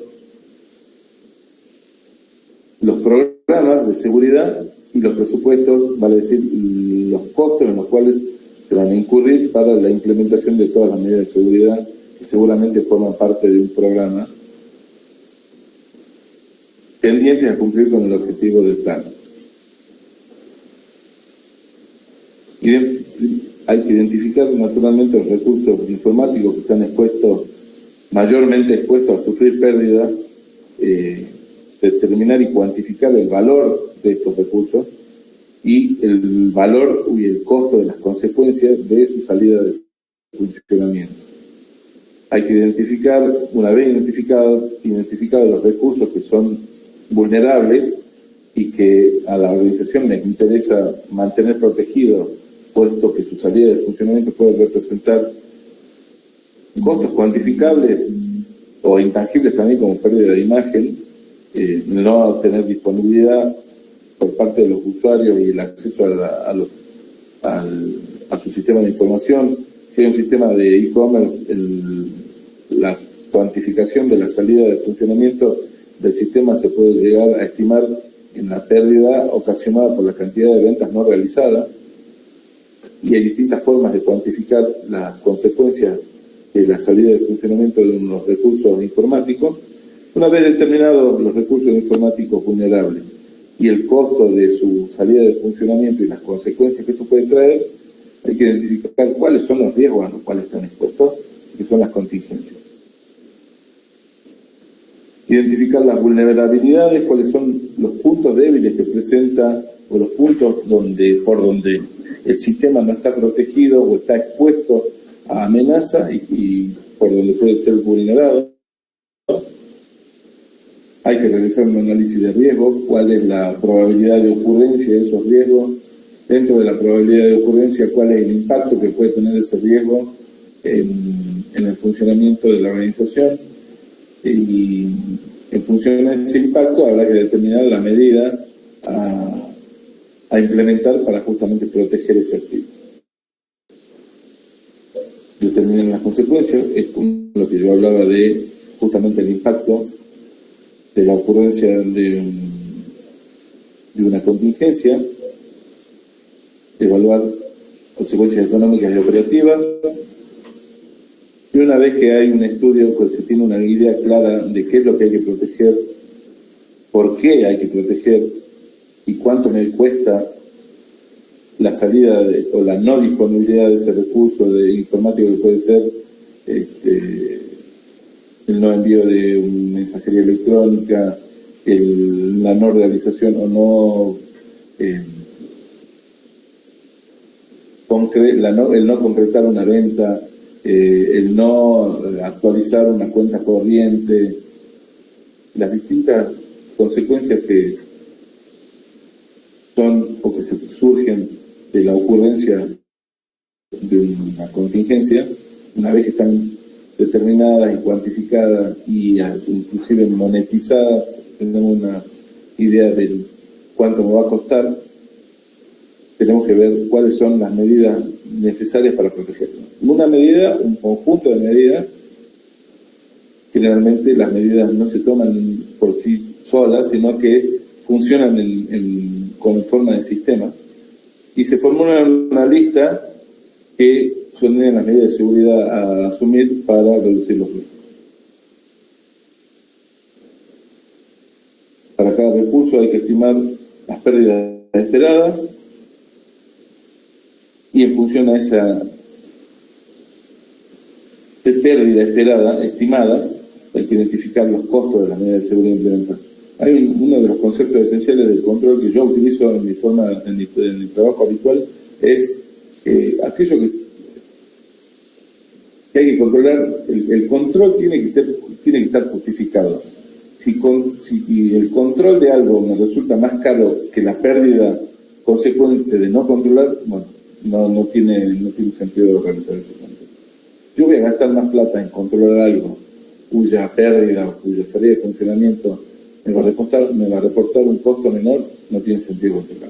los programas de seguridad y los presupuestos, vale decir, los costos en los cuales se van a incurrir para la implementación de todas las medidas de seguridad que seguramente forman parte de un programa pendientes a cumplir con el objetivo del plan. Hay que identificar naturalmente los recursos informáticos que están expuestos mayormente expuestos a sufrir pérdidas, determinar y cuantificar el valor de estos recursos y el valor y el costo de las consecuencias de su salida de funcionamiento. Hay que identificar, una vez identificados los recursos que son vulnerables y que a la organización le interesa mantener protegidos, puesto que su salida de funcionamiento puede representar costos cuantificables o intangibles también, como pérdida de imagen, no tener disponibilidad por parte de los usuarios y el acceso a su sistema de información. Si hay un sistema de e-commerce, la cuantificación de la salida de funcionamiento del sistema se puede llegar a estimar en la pérdida ocasionada por la cantidad de ventas no realizadas, y hay distintas formas de cuantificar las consecuencias de la salida de funcionamiento de unos recursos informáticos. Una vez determinados los recursos informáticos vulnerables y el costo de su salida de funcionamiento y las consecuencias que esto puede traer, hay que identificar cuáles son los riesgos a los cuales están expuestos y qué son las contingencias. Identificar las vulnerabilidades, cuáles son los puntos débiles que presenta o los puntos por donde el sistema no está protegido o está expuesto a amenaza y por donde puede ser vulnerado. Hay que realizar un análisis de riesgo, cuál es la probabilidad de ocurrencia de esos riesgos. Dentro de la probabilidad de ocurrencia, cuál es el impacto que puede tener ese riesgo en el funcionamiento de la organización. Y en función de ese impacto habrá que determinar la medida a implementar para justamente proteger ese activo. Determinar las consecuencias, es lo que yo hablaba de justamente el impacto de la ocurrencia de una contingencia, evaluar consecuencias económicas y operativas, y una vez que hay un estudio, pues se tiene una idea clara de qué es lo que hay que proteger, por qué hay que proteger y cuánto me cuesta la salida o la no disponibilidad de ese recurso de informático, que puede ser el no envío de mensajería electrónica, la no realización o no, el no concretar una venta, el no actualizar una cuenta corriente, las distintas consecuencias que son o que se surgen de la ocurrencia de una contingencia, una vez que están determinadas y cuantificadas y inclusive monetizadas, tenemos una idea de cuánto me va a costar, tenemos que ver cuáles son las medidas necesarias para protegerlo. Una medida, un conjunto de medidas, generalmente las medidas no se toman por sí solas, sino que funcionan con forma de sistema, y se formula una lista que son las medidas de seguridad a asumir para reducir los riesgos. Para cada recurso hay que estimar las pérdidas esperadas, y en función a esa pérdida esperada, estimada, hay que identificar los costos de las medidas de seguridad implementadas. Hay uno de los conceptos esenciales del control que yo utilizo en mi trabajo habitual, es aquello que hay que controlar. El control tiene que estar justificado. Si el control de algo me resulta más caro que la pérdida consecuente de no controlar, bueno, no tiene sentido realizar ese control. Yo voy a gastar más plata en controlar algo cuya pérdida o cuya salida de funcionamiento me va a reportar un costo menor, no tiene sentido controlar.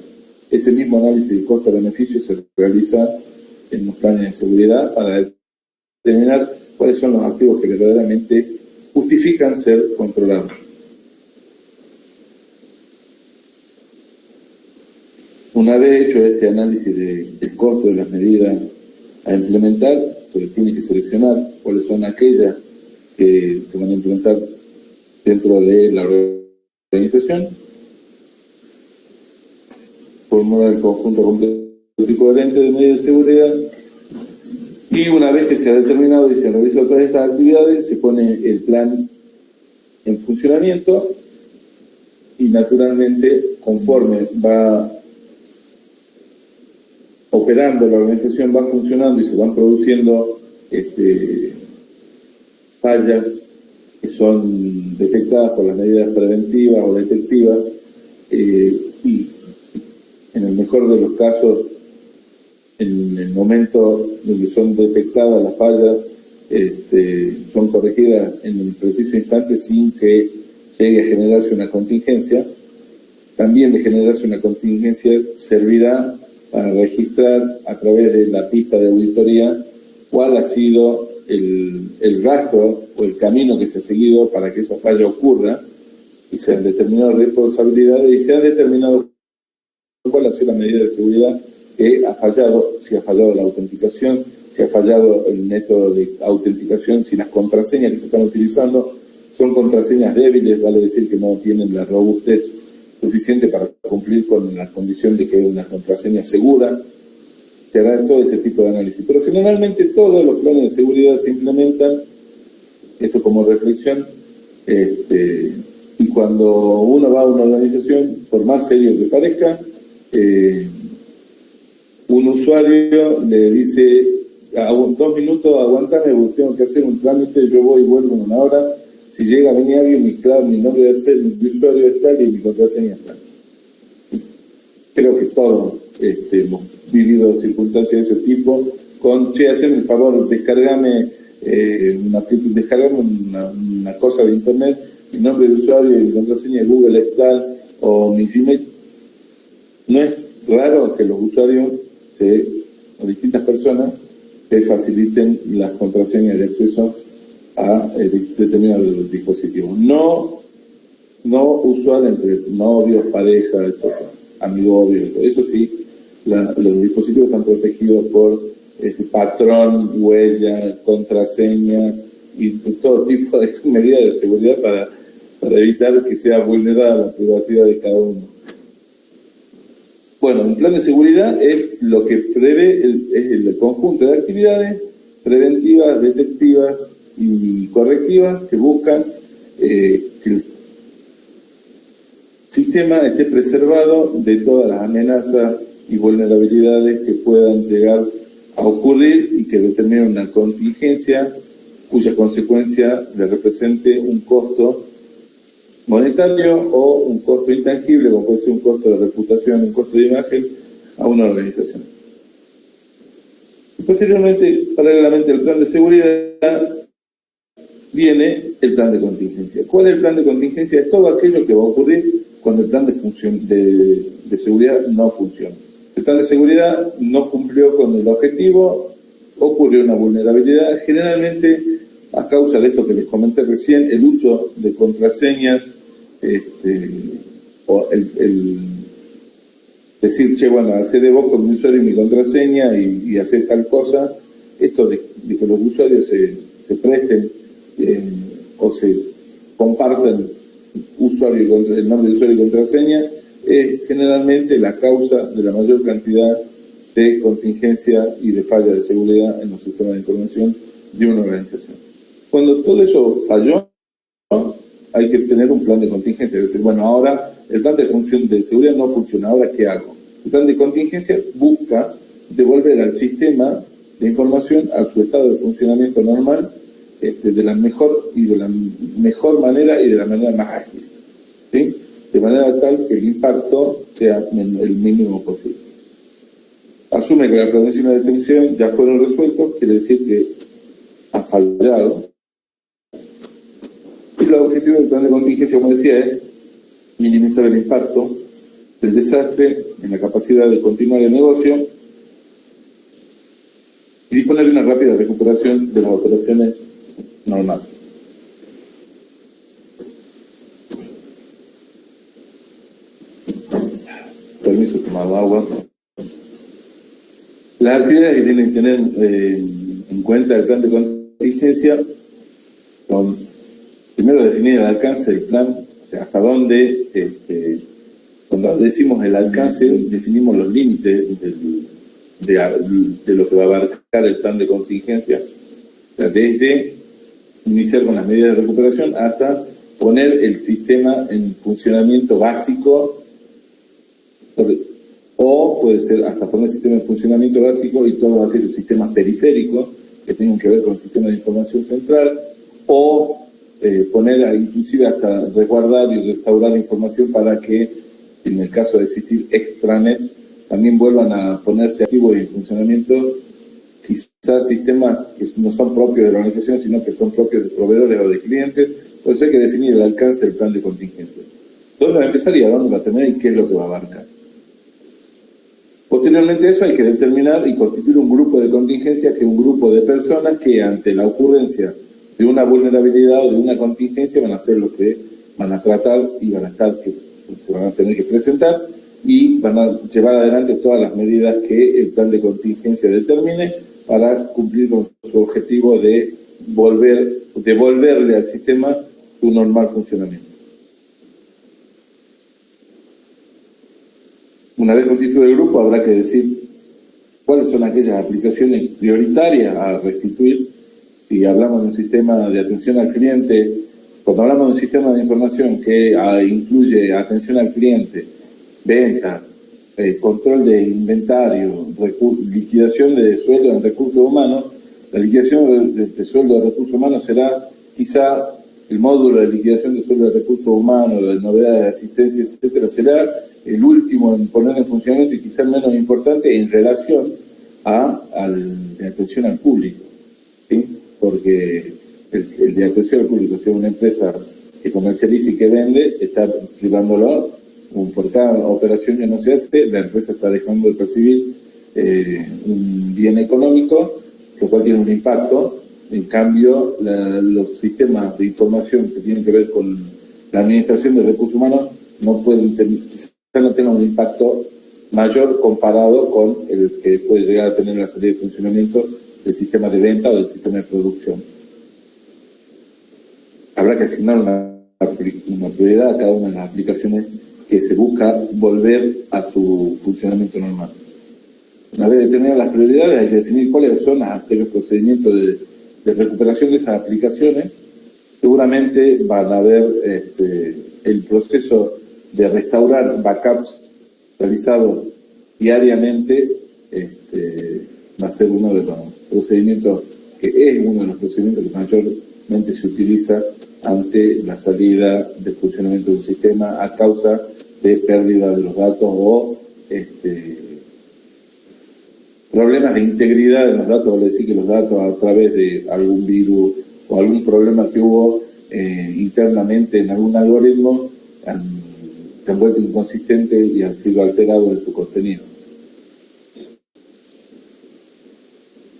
Ese mismo análisis de costo-beneficio se realiza en los planes de seguridad para determinar cuáles son los activos que verdaderamente justifican ser controlados. Una vez hecho este análisis del costo de las medidas a implementar, se tiene que seleccionar cuáles son aquellas que se van a implementar dentro de la organización, formular el conjunto completo y coherente de medidas de seguridad Y una vez que se ha determinado y se han realizado todas estas actividades, se pone el plan en funcionamiento y naturalmente, conforme va operando la organización, va funcionando y se van produciendo fallas que son detectadas por las medidas preventivas o detectivas, y en el mejor de los casos, en el momento en que son detectadas las fallas, son corregidas en el preciso instante sin que llegue a generarse una contingencia. También de generarse una contingencia servirá para registrar a través de la pista de auditoría cuál ha sido el rastro o el camino que se ha seguido para que esa falla ocurra, y se han determinado responsabilidades y se ha determinado cuál ha sido la medida de seguridad que ha fallado, si ha fallado la autenticación, si ha fallado el método de autenticación, si las contraseñas que se están utilizando son contraseñas débiles, vale decir que no tienen la robustez suficiente para cumplir con la condición de que es una contraseña segura. Se hará todo ese tipo de análisis. Pero generalmente todos los planes de seguridad se implementan, esto como reflexión, y cuando uno va a una organización, por más serio que parezca, un usuario le dice, a 2 minutos aguantame, tengo que hacer un trámite, yo voy y vuelvo en 1 hora, si llega a venir alguien, mi nombre de ser, mi usuario es tal y mi contraseña es tal. Creo que todos hemos vivido circunstancias de ese tipo, haceme el favor, descargame una cosa de internet, mi nombre de usuario y mi contraseña de Google es tal, o mi Gmail. No es raro que los usuarios o distintas personas se faciliten las contraseñas de acceso a determinados dispositivos. No usual entre novios, pareja, etc., amigos, eso sí, los dispositivos están protegidos por patrón, huella, contraseña y todo tipo de medidas de seguridad para evitar que sea vulnerada la privacidad de cada uno. Bueno, un plan de seguridad es lo que prevé el conjunto de actividades preventivas, detectivas y correctivas que buscan que el sistema esté preservado de todas las amenazas y vulnerabilidades que puedan llegar a ocurrir y que determinen una contingencia cuya consecuencia le represente un costo monetario o un costo intangible, como puede ser un costo de reputación, un costo de imagen a una organización. Y posteriormente, paralelamente al plan de seguridad, viene el plan de contingencia. ¿Cuál es el plan de contingencia? Es todo aquello que va a ocurrir cuando el plan de seguridad no funciona. El plan de seguridad no cumplió con el objetivo, ocurrió una vulnerabilidad, generalmente a causa de esto que les comenté recién, el uso de contraseñas, o el decir, bueno, accede vos con mi usuario y mi contraseña y hacer tal cosa, esto de que los usuarios se presten o se compartan el nombre de usuario y contraseña, es generalmente la causa de la mayor cantidad de contingencia y de falla de seguridad en los sistemas de información de una organización. Cuando todo eso falló, hay que tener un plan de contingencia. Es decir, bueno, ahora el plan de seguridad no funciona, ¿ahora qué hago? El plan de contingencia busca devolver al sistema de información a su estado de funcionamiento normal, de la mejor manera y de la manera más ágil, ¿sí? De manera tal que el impacto sea el mínimo posible. Asume que la prevención y la detención ya fueron resueltos, quiere decir que ha fallado. Y el objetivo del plan de contingencia, como decía, es minimizar el impacto del desastre en la capacidad de continuar el negocio y disponer de una rápida recuperación de las operaciones normales. Permiso, tomado agua. Las actividades que tienen que tener en cuenta el plan de contingencia son, primero, definir el alcance del plan, o sea, hasta dónde, cuando decimos el alcance, definimos los límites de lo que va a abarcar el plan de contingencia, o sea, desde iniciar con las medidas de recuperación hasta poner el sistema en funcionamiento básico, o puede ser hasta poner el sistema en funcionamiento básico y todos aquellos sistemas periféricos que tengan que ver con el sistema de información central, o poner inclusive hasta resguardar y restaurar información para que, en el caso de existir extranet, también vuelvan a ponerse activos y en funcionamiento quizás sistemas que no son propios de la organización, sino que son propios de proveedores o de clientes. Por eso hay que definir el alcance del plan de contingencia. ¿Dónde va a empezar y a dónde va a terminar y qué es lo que va a abarcar? Posteriormente a eso hay que determinar y constituir un grupo de contingencia, que es un grupo de personas que ante la ocurrencia de una vulnerabilidad o de una contingencia van a hacer lo que van a tratar y van a estar, que se van a tener que presentar y van a llevar adelante todas las medidas que el plan de contingencia determine para cumplir con su objetivo de devolverle al sistema su normal funcionamiento. Una vez constituido el grupo, habrá que decir cuáles son aquellas aplicaciones prioritarias a restituir. Si hablamos de un sistema de atención al cliente, cuando hablamos de un sistema de información que incluye atención al cliente, venta, control de inventario, liquidación de sueldo en recursos humanos, la liquidación de sueldo de recursos humanos será quizá el módulo de liquidación de sueldo de recursos humanos, de novedades de asistencia, etcétera, será el último en poner en funcionamiento y quizá el menos importante en relación a la atención al público, ¿sí? Porque el de atención al público, si es una empresa que comercializa y que vende, está privándolo, por cada operación que no se hace, la empresa está dejando de percibir un bien económico, lo cual tiene un impacto. En cambio, los sistemas de información que tienen que ver con la administración de recursos humanos no pueden quizás no tengan un impacto mayor comparado con el que puede llegar a tener la salida de funcionamiento del sistema de venta o del sistema de producción. Habrá que asignar una prioridad a cada una de las aplicaciones que se busca volver a su funcionamiento normal. Una vez determinadas las prioridades, hay que definir cuáles son aquellos procedimientos de recuperación de esas aplicaciones. Seguramente van a haber el proceso de restaurar backups realizados diariamente, va a ser uno de los procedimientos, que es uno de los procedimientos que mayormente se utiliza ante la salida de funcionamiento de un sistema a causa de pérdida de los datos o problemas de integridad de los datos, vale decir que los datos a través de algún virus o algún problema que hubo internamente en algún algoritmo se han vuelto inconsistentes y han sido alterados en su contenido.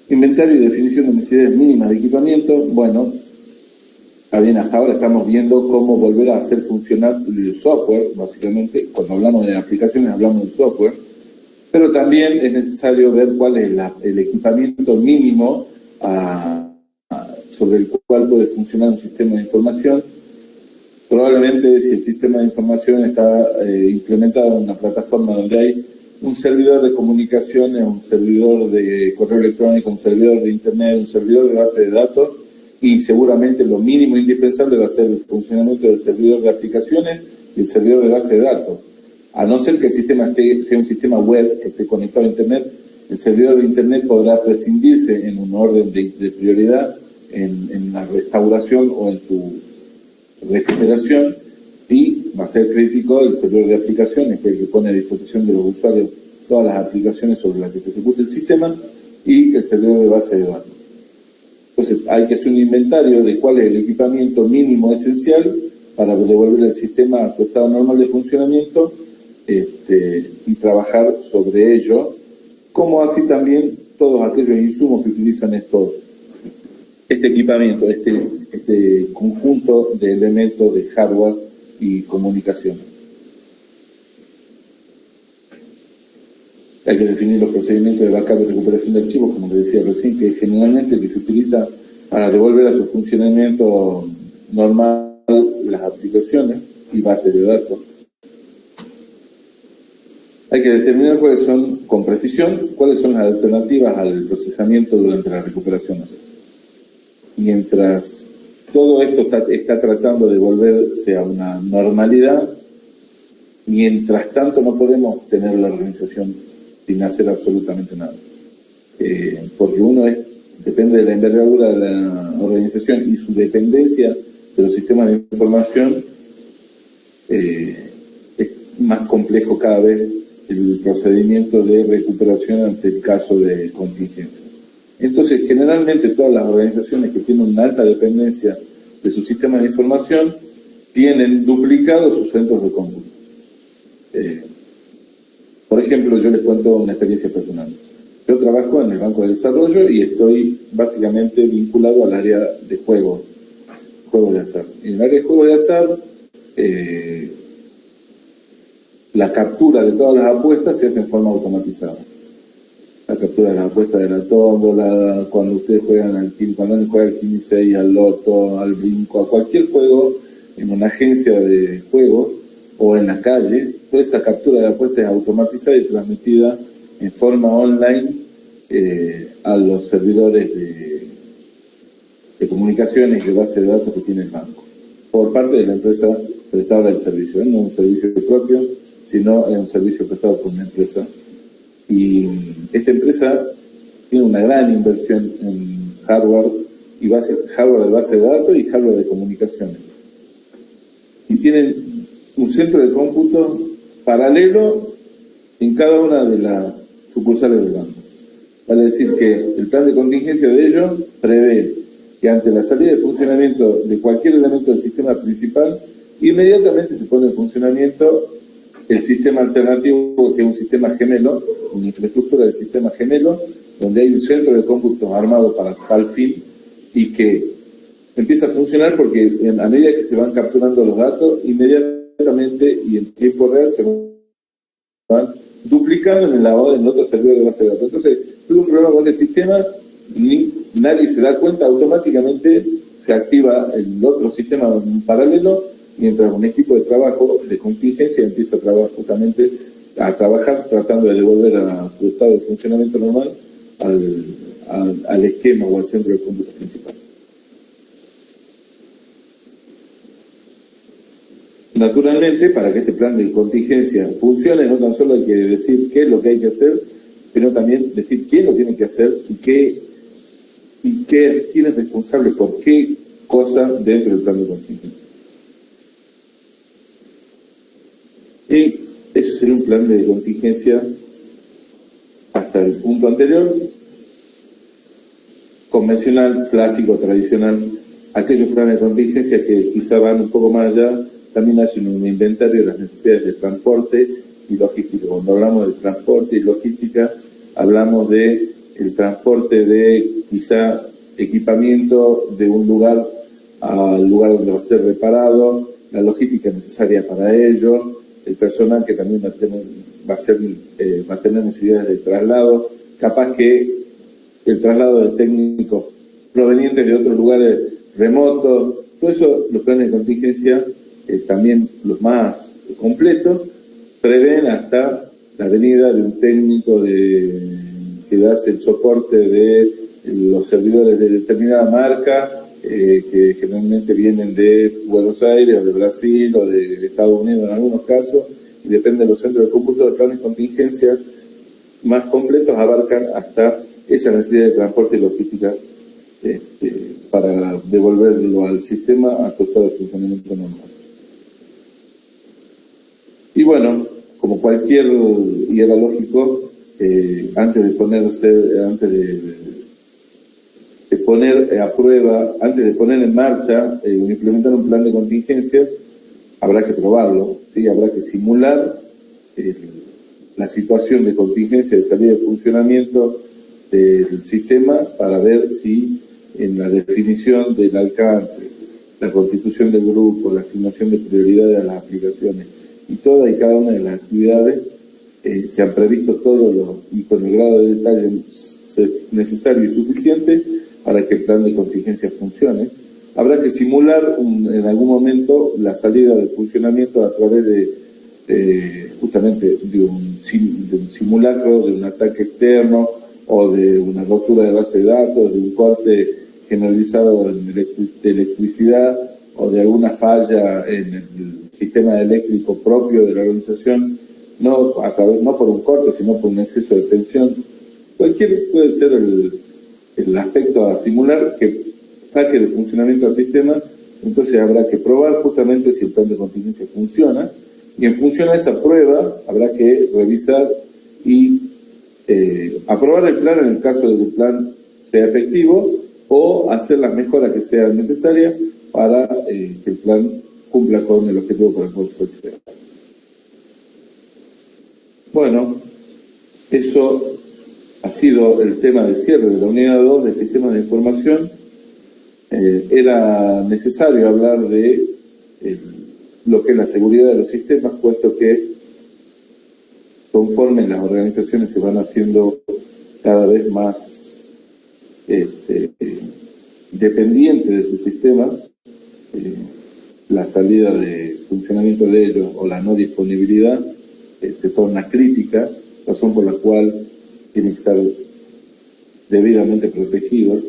Inventario y definición de necesidades mínimas de equipamiento. Bueno, bien, hasta ahora estamos viendo cómo volver a hacer funcionar el software, básicamente. Cuando hablamos de aplicaciones hablamos del software, pero también es necesario ver cuál es el equipamiento mínimo sobre el cual puede funcionar un sistema de información. Probablemente si el sistema de información está implementado en una plataforma donde hay un servidor de comunicaciones, un servidor de correo electrónico, un servidor de internet, un servidor de base de datos, y seguramente lo mínimo indispensable va a ser el funcionamiento del servidor de aplicaciones y el servidor de base de datos. A no ser que el sistema sea un sistema web que esté conectado a internet, el servidor de internet podrá prescindirse en un orden de prioridad en la restauración o en su recuperación, y va a ser crítico el servidor de aplicaciones, que es el que pone a disposición de los usuarios todas las aplicaciones sobre las que se ejecuta el sistema, y el servidor de base de datos. Entonces hay que hacer un inventario de cuál es el equipamiento mínimo esencial para devolver el sistema a su estado normal de funcionamiento, y trabajar sobre ello, como así también todos aquellos insumos que utilizan este equipamiento, este conjunto de elementos de hardware y comunicación. Hay que definir los procedimientos de backup y recuperación de archivos, como les decía recién, que generalmente que se utiliza para devolver a su funcionamiento normal las aplicaciones y bases de datos. Hay que determinar cuáles son, con precisión, cuáles son las alternativas al procesamiento durante la recuperación. Mientras todo esto está tratando de volverse a una normalidad, mientras tanto no podemos tener la organización sin hacer absolutamente nada. Porque uno depende de la envergadura de la organización y su dependencia de los sistemas de información, es más complejo cada vez el procedimiento de recuperación ante el caso de contingencia. Entonces, generalmente todas las organizaciones que tienen una alta dependencia de sus sistemas de información tienen duplicados sus centros de cómputo. Por ejemplo, yo les cuento una experiencia personal. Yo trabajo en el Banco de Desarrollo y estoy básicamente vinculado al área de juegos de azar. En el área de juegos de azar, la captura de todas las apuestas se hace en forma automatizada. La captura de las apuestas de la tómbola, cuando ustedes juegan cuando alguien juega al 15, al loto, al brinco, a cualquier juego en una agencia de juegos o en la calle, toda esa captura de apuestas es automatizada y transmitida en forma online a los servidores de comunicaciones y de base de datos que tiene el banco, por parte de la empresa prestadora del servicio. No es un servicio propio, sino es un servicio prestado por una empresa. Y esta empresa tiene una gran inversión en hardware de base de datos y hardware de comunicaciones. Y tienen un centro de cómputo paralelo en cada una de las sucursales del banco. Vale decir que el plan de contingencia de ellos prevé que ante la salida de funcionamiento de cualquier elemento del sistema principal, inmediatamente se pone en funcionamiento el sistema alternativo, que es un sistema gemelo, una infraestructura del sistema gemelo, donde hay un centro de cómputo armado para tal fin y que empieza a funcionar porque a medida que se van capturando los datos, inmediatamente y en tiempo real se van duplicando en el lavado en otro servidor de base de datos. Entonces, tuve un problema con el sistema, nadie se da cuenta, automáticamente se activa el otro sistema paralelo, mientras un equipo de trabajo de contingencia empieza a trabajar tratando de devolver a su estado de funcionamiento normal al esquema o al centro de cómputo principal. Naturalmente, para que este plan de contingencia funcione, no tan solo hay que decir qué es lo que hay que hacer, sino también decir quién lo tiene que hacer y quién es responsable por qué cosa dentro del plan de contingencia. Y eso sería un plan de contingencia hasta el punto anterior, convencional, clásico, tradicional. Aquellos planes de contingencia que quizá van un poco más allá, también hacen un inventario de las necesidades de transporte y logística. Cuando hablamos de transporte y logística, hablamos de el transporte de quizá equipamiento de un lugar al lugar donde va a ser reparado, la logística necesaria para ello, el personal que también va a tener necesidades de traslado, capaz que el traslado de técnicos provenientes de otros lugares remotos, todo eso, los planes de contingencia, también los más completos, prevén hasta la venida de un técnico que hace el soporte de los servidores de determinada marca, que generalmente vienen de Buenos Aires o de Brasil o de Estados Unidos en algunos casos, y depende de los centros de cómputo. De planes de contingencia más completos abarcan hasta esa necesidad de transporte y logística para devolverlo al sistema a su estado de funcionamiento normal. Y bueno, como cualquier, y era lógico, antes de poner a prueba, antes de poner en marcha o implementar un plan de contingencia, habrá que probarlo, ¿sí? Habrá que simular la situación de contingencia de salida de funcionamiento del sistema para ver si en la definición del alcance, la constitución del grupo, la asignación de prioridades a las aplicaciones y todas y cada una de las actividades se han previsto todos y con el grado de detalle necesario y suficiente para que el plan de contingencia funcione. Habrá que simular en algún momento la salida del funcionamiento a través de justamente de un de un simulacro de un ataque externo o de una rotura de base de datos, de un corte generalizado de electricidad o de alguna falla en el sistema eléctrico propio de la organización, no por un corte, sino por un exceso de tensión. Cualquier puede ser el aspecto a simular que saque de funcionamiento al sistema. Entonces habrá que probar justamente si el plan de contingencia funciona, y en función a esa prueba habrá que revisar y aprobar el plan en el caso de que el plan sea efectivo, o hacer las mejoras que sean necesarias para que el plan cumpla con el objetivo para el cual fue creado. Bueno, eso ha sido el tema de cierre de la unidad 2 del sistema de información. Era necesario hablar de lo que es la seguridad de los sistemas, puesto que conforme las organizaciones se van haciendo cada vez más dependientes de sus sistemas, la salida de funcionamiento de ellos o la no disponibilidad se torna crítica, razón por la cual tienen que estar debidamente protegidos,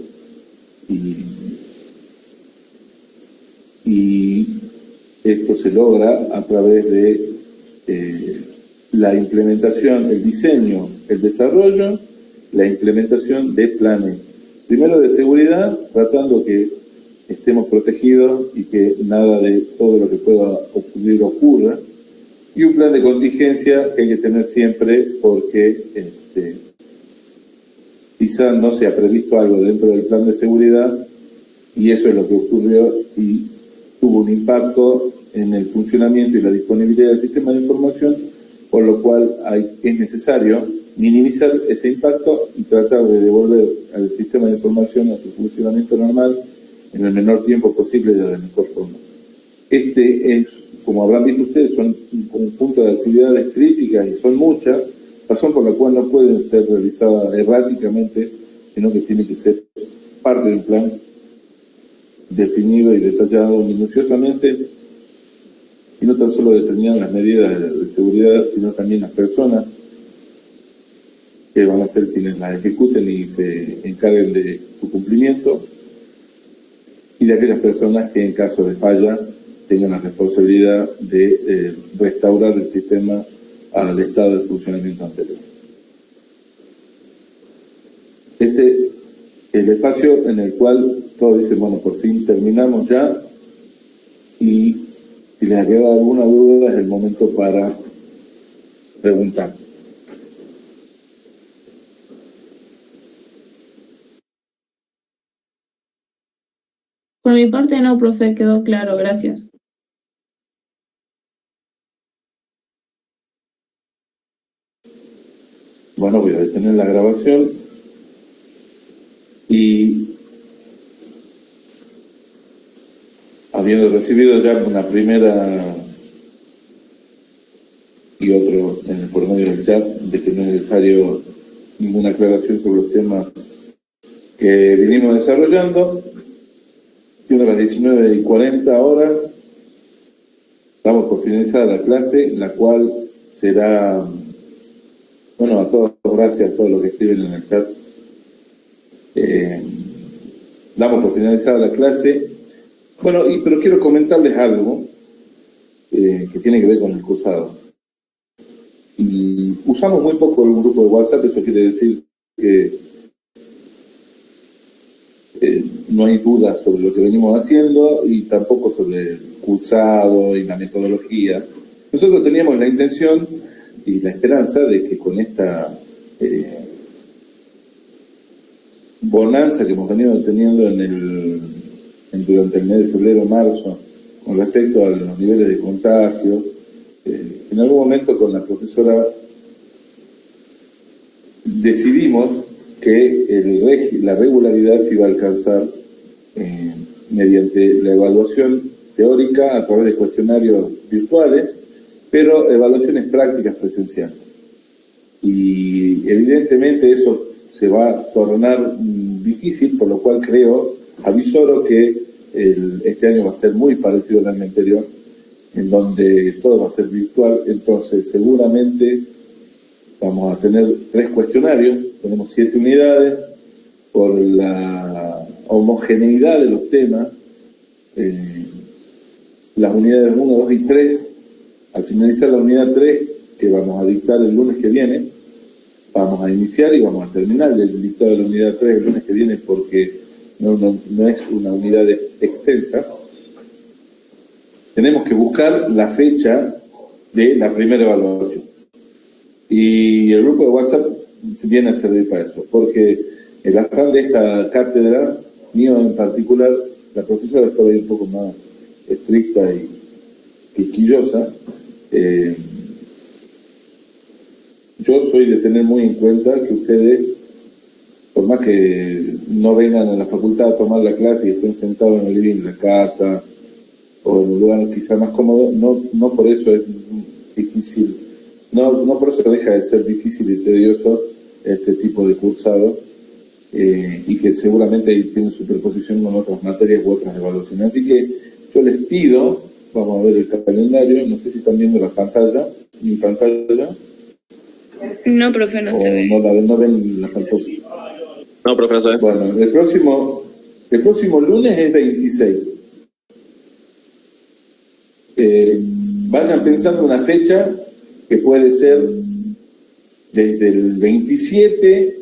y esto se logra a través de la implementación, el diseño, el desarrollo, la implementación de planes, primero de seguridad, tratando que estemos protegidos y que nada de todo lo que pueda ocurrir ocurra, y un plan de contingencia que hay que tener siempre, porque quizá no se ha previsto algo dentro del plan de seguridad, y eso es lo que ocurrió y tuvo un impacto en el funcionamiento y la disponibilidad del sistema de información, por lo cual es necesario minimizar ese impacto y tratar de devolver al sistema de información a su funcionamiento normal en el menor tiempo posible y de la mejor forma. Como habrán visto ustedes, son un conjunto de actividades críticas y son muchas, razón por la cual no pueden ser realizadas erráticamente, sino que tiene que ser parte de un plan definido y detallado minuciosamente, y no tan solo determinan las medidas de seguridad, sino también las personas que van a ser quienes las ejecuten y se encarguen de su cumplimiento, y de aquellas personas que en caso de falla tengan la responsabilidad de restaurar el sistema al estado de funcionamiento anterior. Este es el espacio en el cual todos dicen, bueno, por fin terminamos ya, y si les ha quedado alguna duda es el momento para preguntar. Por mi parte no, profe, quedó claro, gracias. Bueno, voy a detener la grabación y, habiendo recibido ya una primera y otro por medio del chat de que no es necesario ninguna aclaración sobre los temas que vinimos desarrollando, siendo las 19:40, damos por finalizada la clase, la cual será, bueno, a todos, gracias a todos los que escriben en el chat. Damos por finalizada la clase. Bueno, pero quiero comentarles algo que tiene que ver con el cursado. Y usamos muy poco el grupo de WhatsApp, eso quiere decir que no hay dudas sobre lo que venimos haciendo y tampoco sobre el cursado y la metodología. Nosotros teníamos la intención y la esperanza de que con esta bonanza que hemos venido teniendo durante el mes de febrero-marzo con respecto a los niveles de contagio, en algún momento con la profesora decidimos que la regularidad se iba a alcanzar mediante la evaluación teórica a través de cuestionarios virtuales, pero evaluaciones prácticas presenciales. Y evidentemente eso se va a tornar difícil, por lo cual avisoro que este año va a ser muy parecido al año anterior, en donde todo va a ser virtual. Entonces seguramente Vamos a tener 3 cuestionarios, tenemos 7 unidades, por la homogeneidad de los temas, las unidades 1, 2 y 3, al finalizar la unidad 3, que vamos a dictar el lunes que viene, vamos a iniciar y vamos a terminar el dictado de la unidad 3 el lunes que viene, porque no es una unidad extensa. Tenemos que buscar la fecha de la primera evaluación. Y el grupo de WhatsApp viene a servir para eso, porque el afán de esta cátedra, mío en particular, la profesora estaba ahí un poco más estricta y quisquillosa. Yo soy de tener muy en cuenta que ustedes, por más que no vengan a la facultad a tomar la clase y estén sentados en el living de la casa o en un lugar quizá más cómodo, no por eso es difícil, no por eso deja de ser difícil y tedioso este tipo de cursado, y que seguramente ahí tiene superposición con otras materias u otras evaluaciones. Así que yo les pido, vamos a ver el calendario, no sé si están viendo la pantalla, mi pantalla. No, profe, no se ve. No ven la pantalla. No, profe, no se ve. Bueno, el próximo lunes es 26. Vayan pensando una fecha que puede ser desde el 27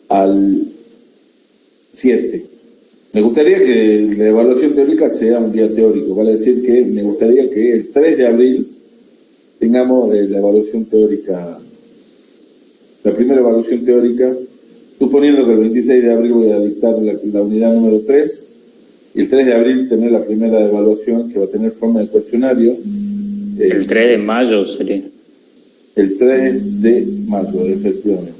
al 7. Me gustaría que la evaluación teórica sea un día teórico, vale decir que me gustaría que el 3 de abril tengamos la evaluación teórica, la primera evaluación teórica, suponiendo que el 26 de abril voy a dictar la unidad número 3, y el 3 de abril tener la primera evaluación que va a tener forma de cuestionario. El 3 de mayo sería. El 3 de mayo, efectivamente.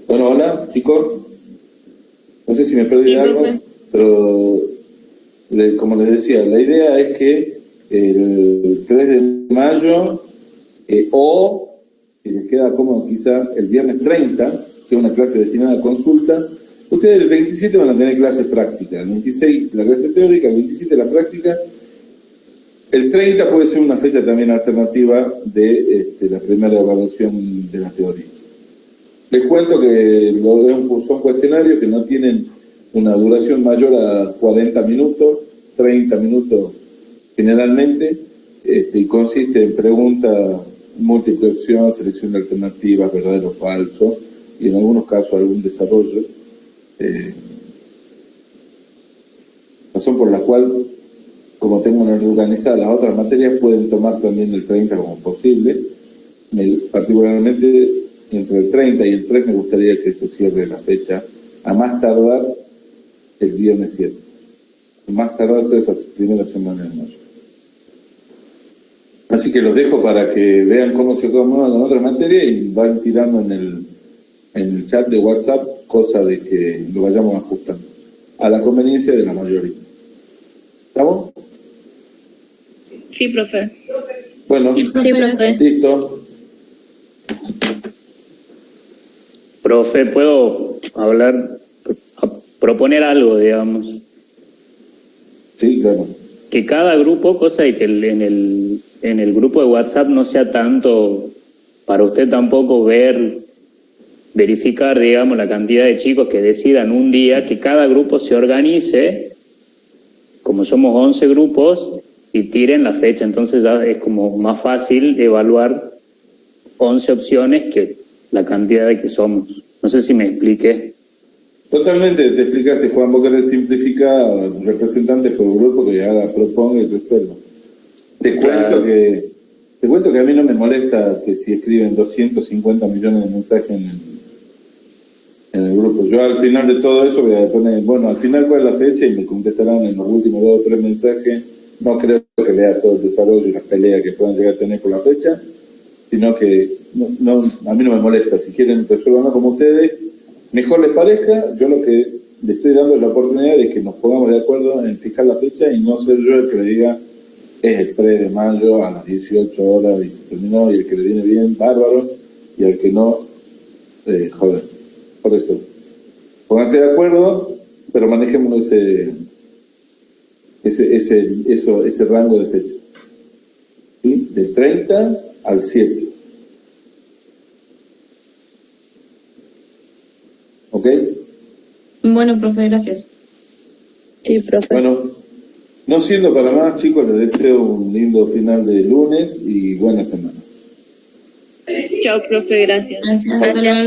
Bueno, hola, chicos. No sé si me perdí algo, profe. pero como les decía, la idea es que el 3 de mayo o, si les queda cómodo quizá, el viernes 30, que es una clase destinada a consulta, ustedes el 27 van a tener clases prácticas, el 26 la clase teórica, el 27 la práctica, el 30 puede ser una fecha también alternativa de la primera evaluación de la teoría. Les cuento que son cuestionarios que no tienen una duración mayor a 40 minutos, 30 minutos generalmente, y consiste en preguntas múltiple opción, selección de alternativas, verdadero o falso, y en algunos casos algún desarrollo. Razón por la cual, como tengo organizadas las otras materias, pueden tomar también el 30 como posible. Particularmente entre el 30 y el 3 me gustaría que se cierre la fecha, a más tardar el viernes 7. A más tardar todas esas primeras semanas de mayo. Así que los dejo para que vean cómo se acomodan en otras materias y van tirando en el chat de WhatsApp, cosa de que lo vayamos ajustando a la conveniencia de la mayoría. ¿Estamos? Sí, profe. Bueno, Sí, profe. listo. Profe, ¿puedo proponer algo, digamos? Sí, claro. Que cada grupo, cosa de que en el grupo de WhatsApp no sea tanto para usted tampoco verificar, digamos, la cantidad de chicos que decidan un día, que cada grupo se organice, como somos 11 grupos, y tiren la fecha. Entonces ya es como más fácil evaluar 11 opciones que la cantidad de que somos. No sé si me expliqué. Totalmente, te explicaste, Juan. Vos querés simplificar representantes por grupo que haga, proponga y resuelva. Te cuento que a mí no me molesta que si escriben 250 millones de mensajes en el grupo. Yo al final de todo eso voy a poner, bueno, al final cuál es la fecha y me contestarán en los últimos 2 o 3 mensajes. No creo que lea todo el desarrollo y las peleas que puedan llegar a tener por la fecha, sino que a mí no me molesta. Si quieren resuelvan como ustedes, mejor les parezca. Yo lo que le estoy dando es la oportunidad de que nos pongamos de acuerdo en fijar la fecha y no ser yo el que le diga es el 3 de mayo a las 18 horas y se terminó, y el que le viene bien, bárbaro, y al que no, joder. Por eso, pónganse de acuerdo, pero manejemos ese rango de fecha, ¿sí? Del 30 al 7. ¿Ok? Bueno, profe, gracias. Sí, profe. Bueno, no siendo para más, chicos, les deseo un lindo final de lunes y buena semana. Chao, profe, gracias. Gracias. Hasta luego.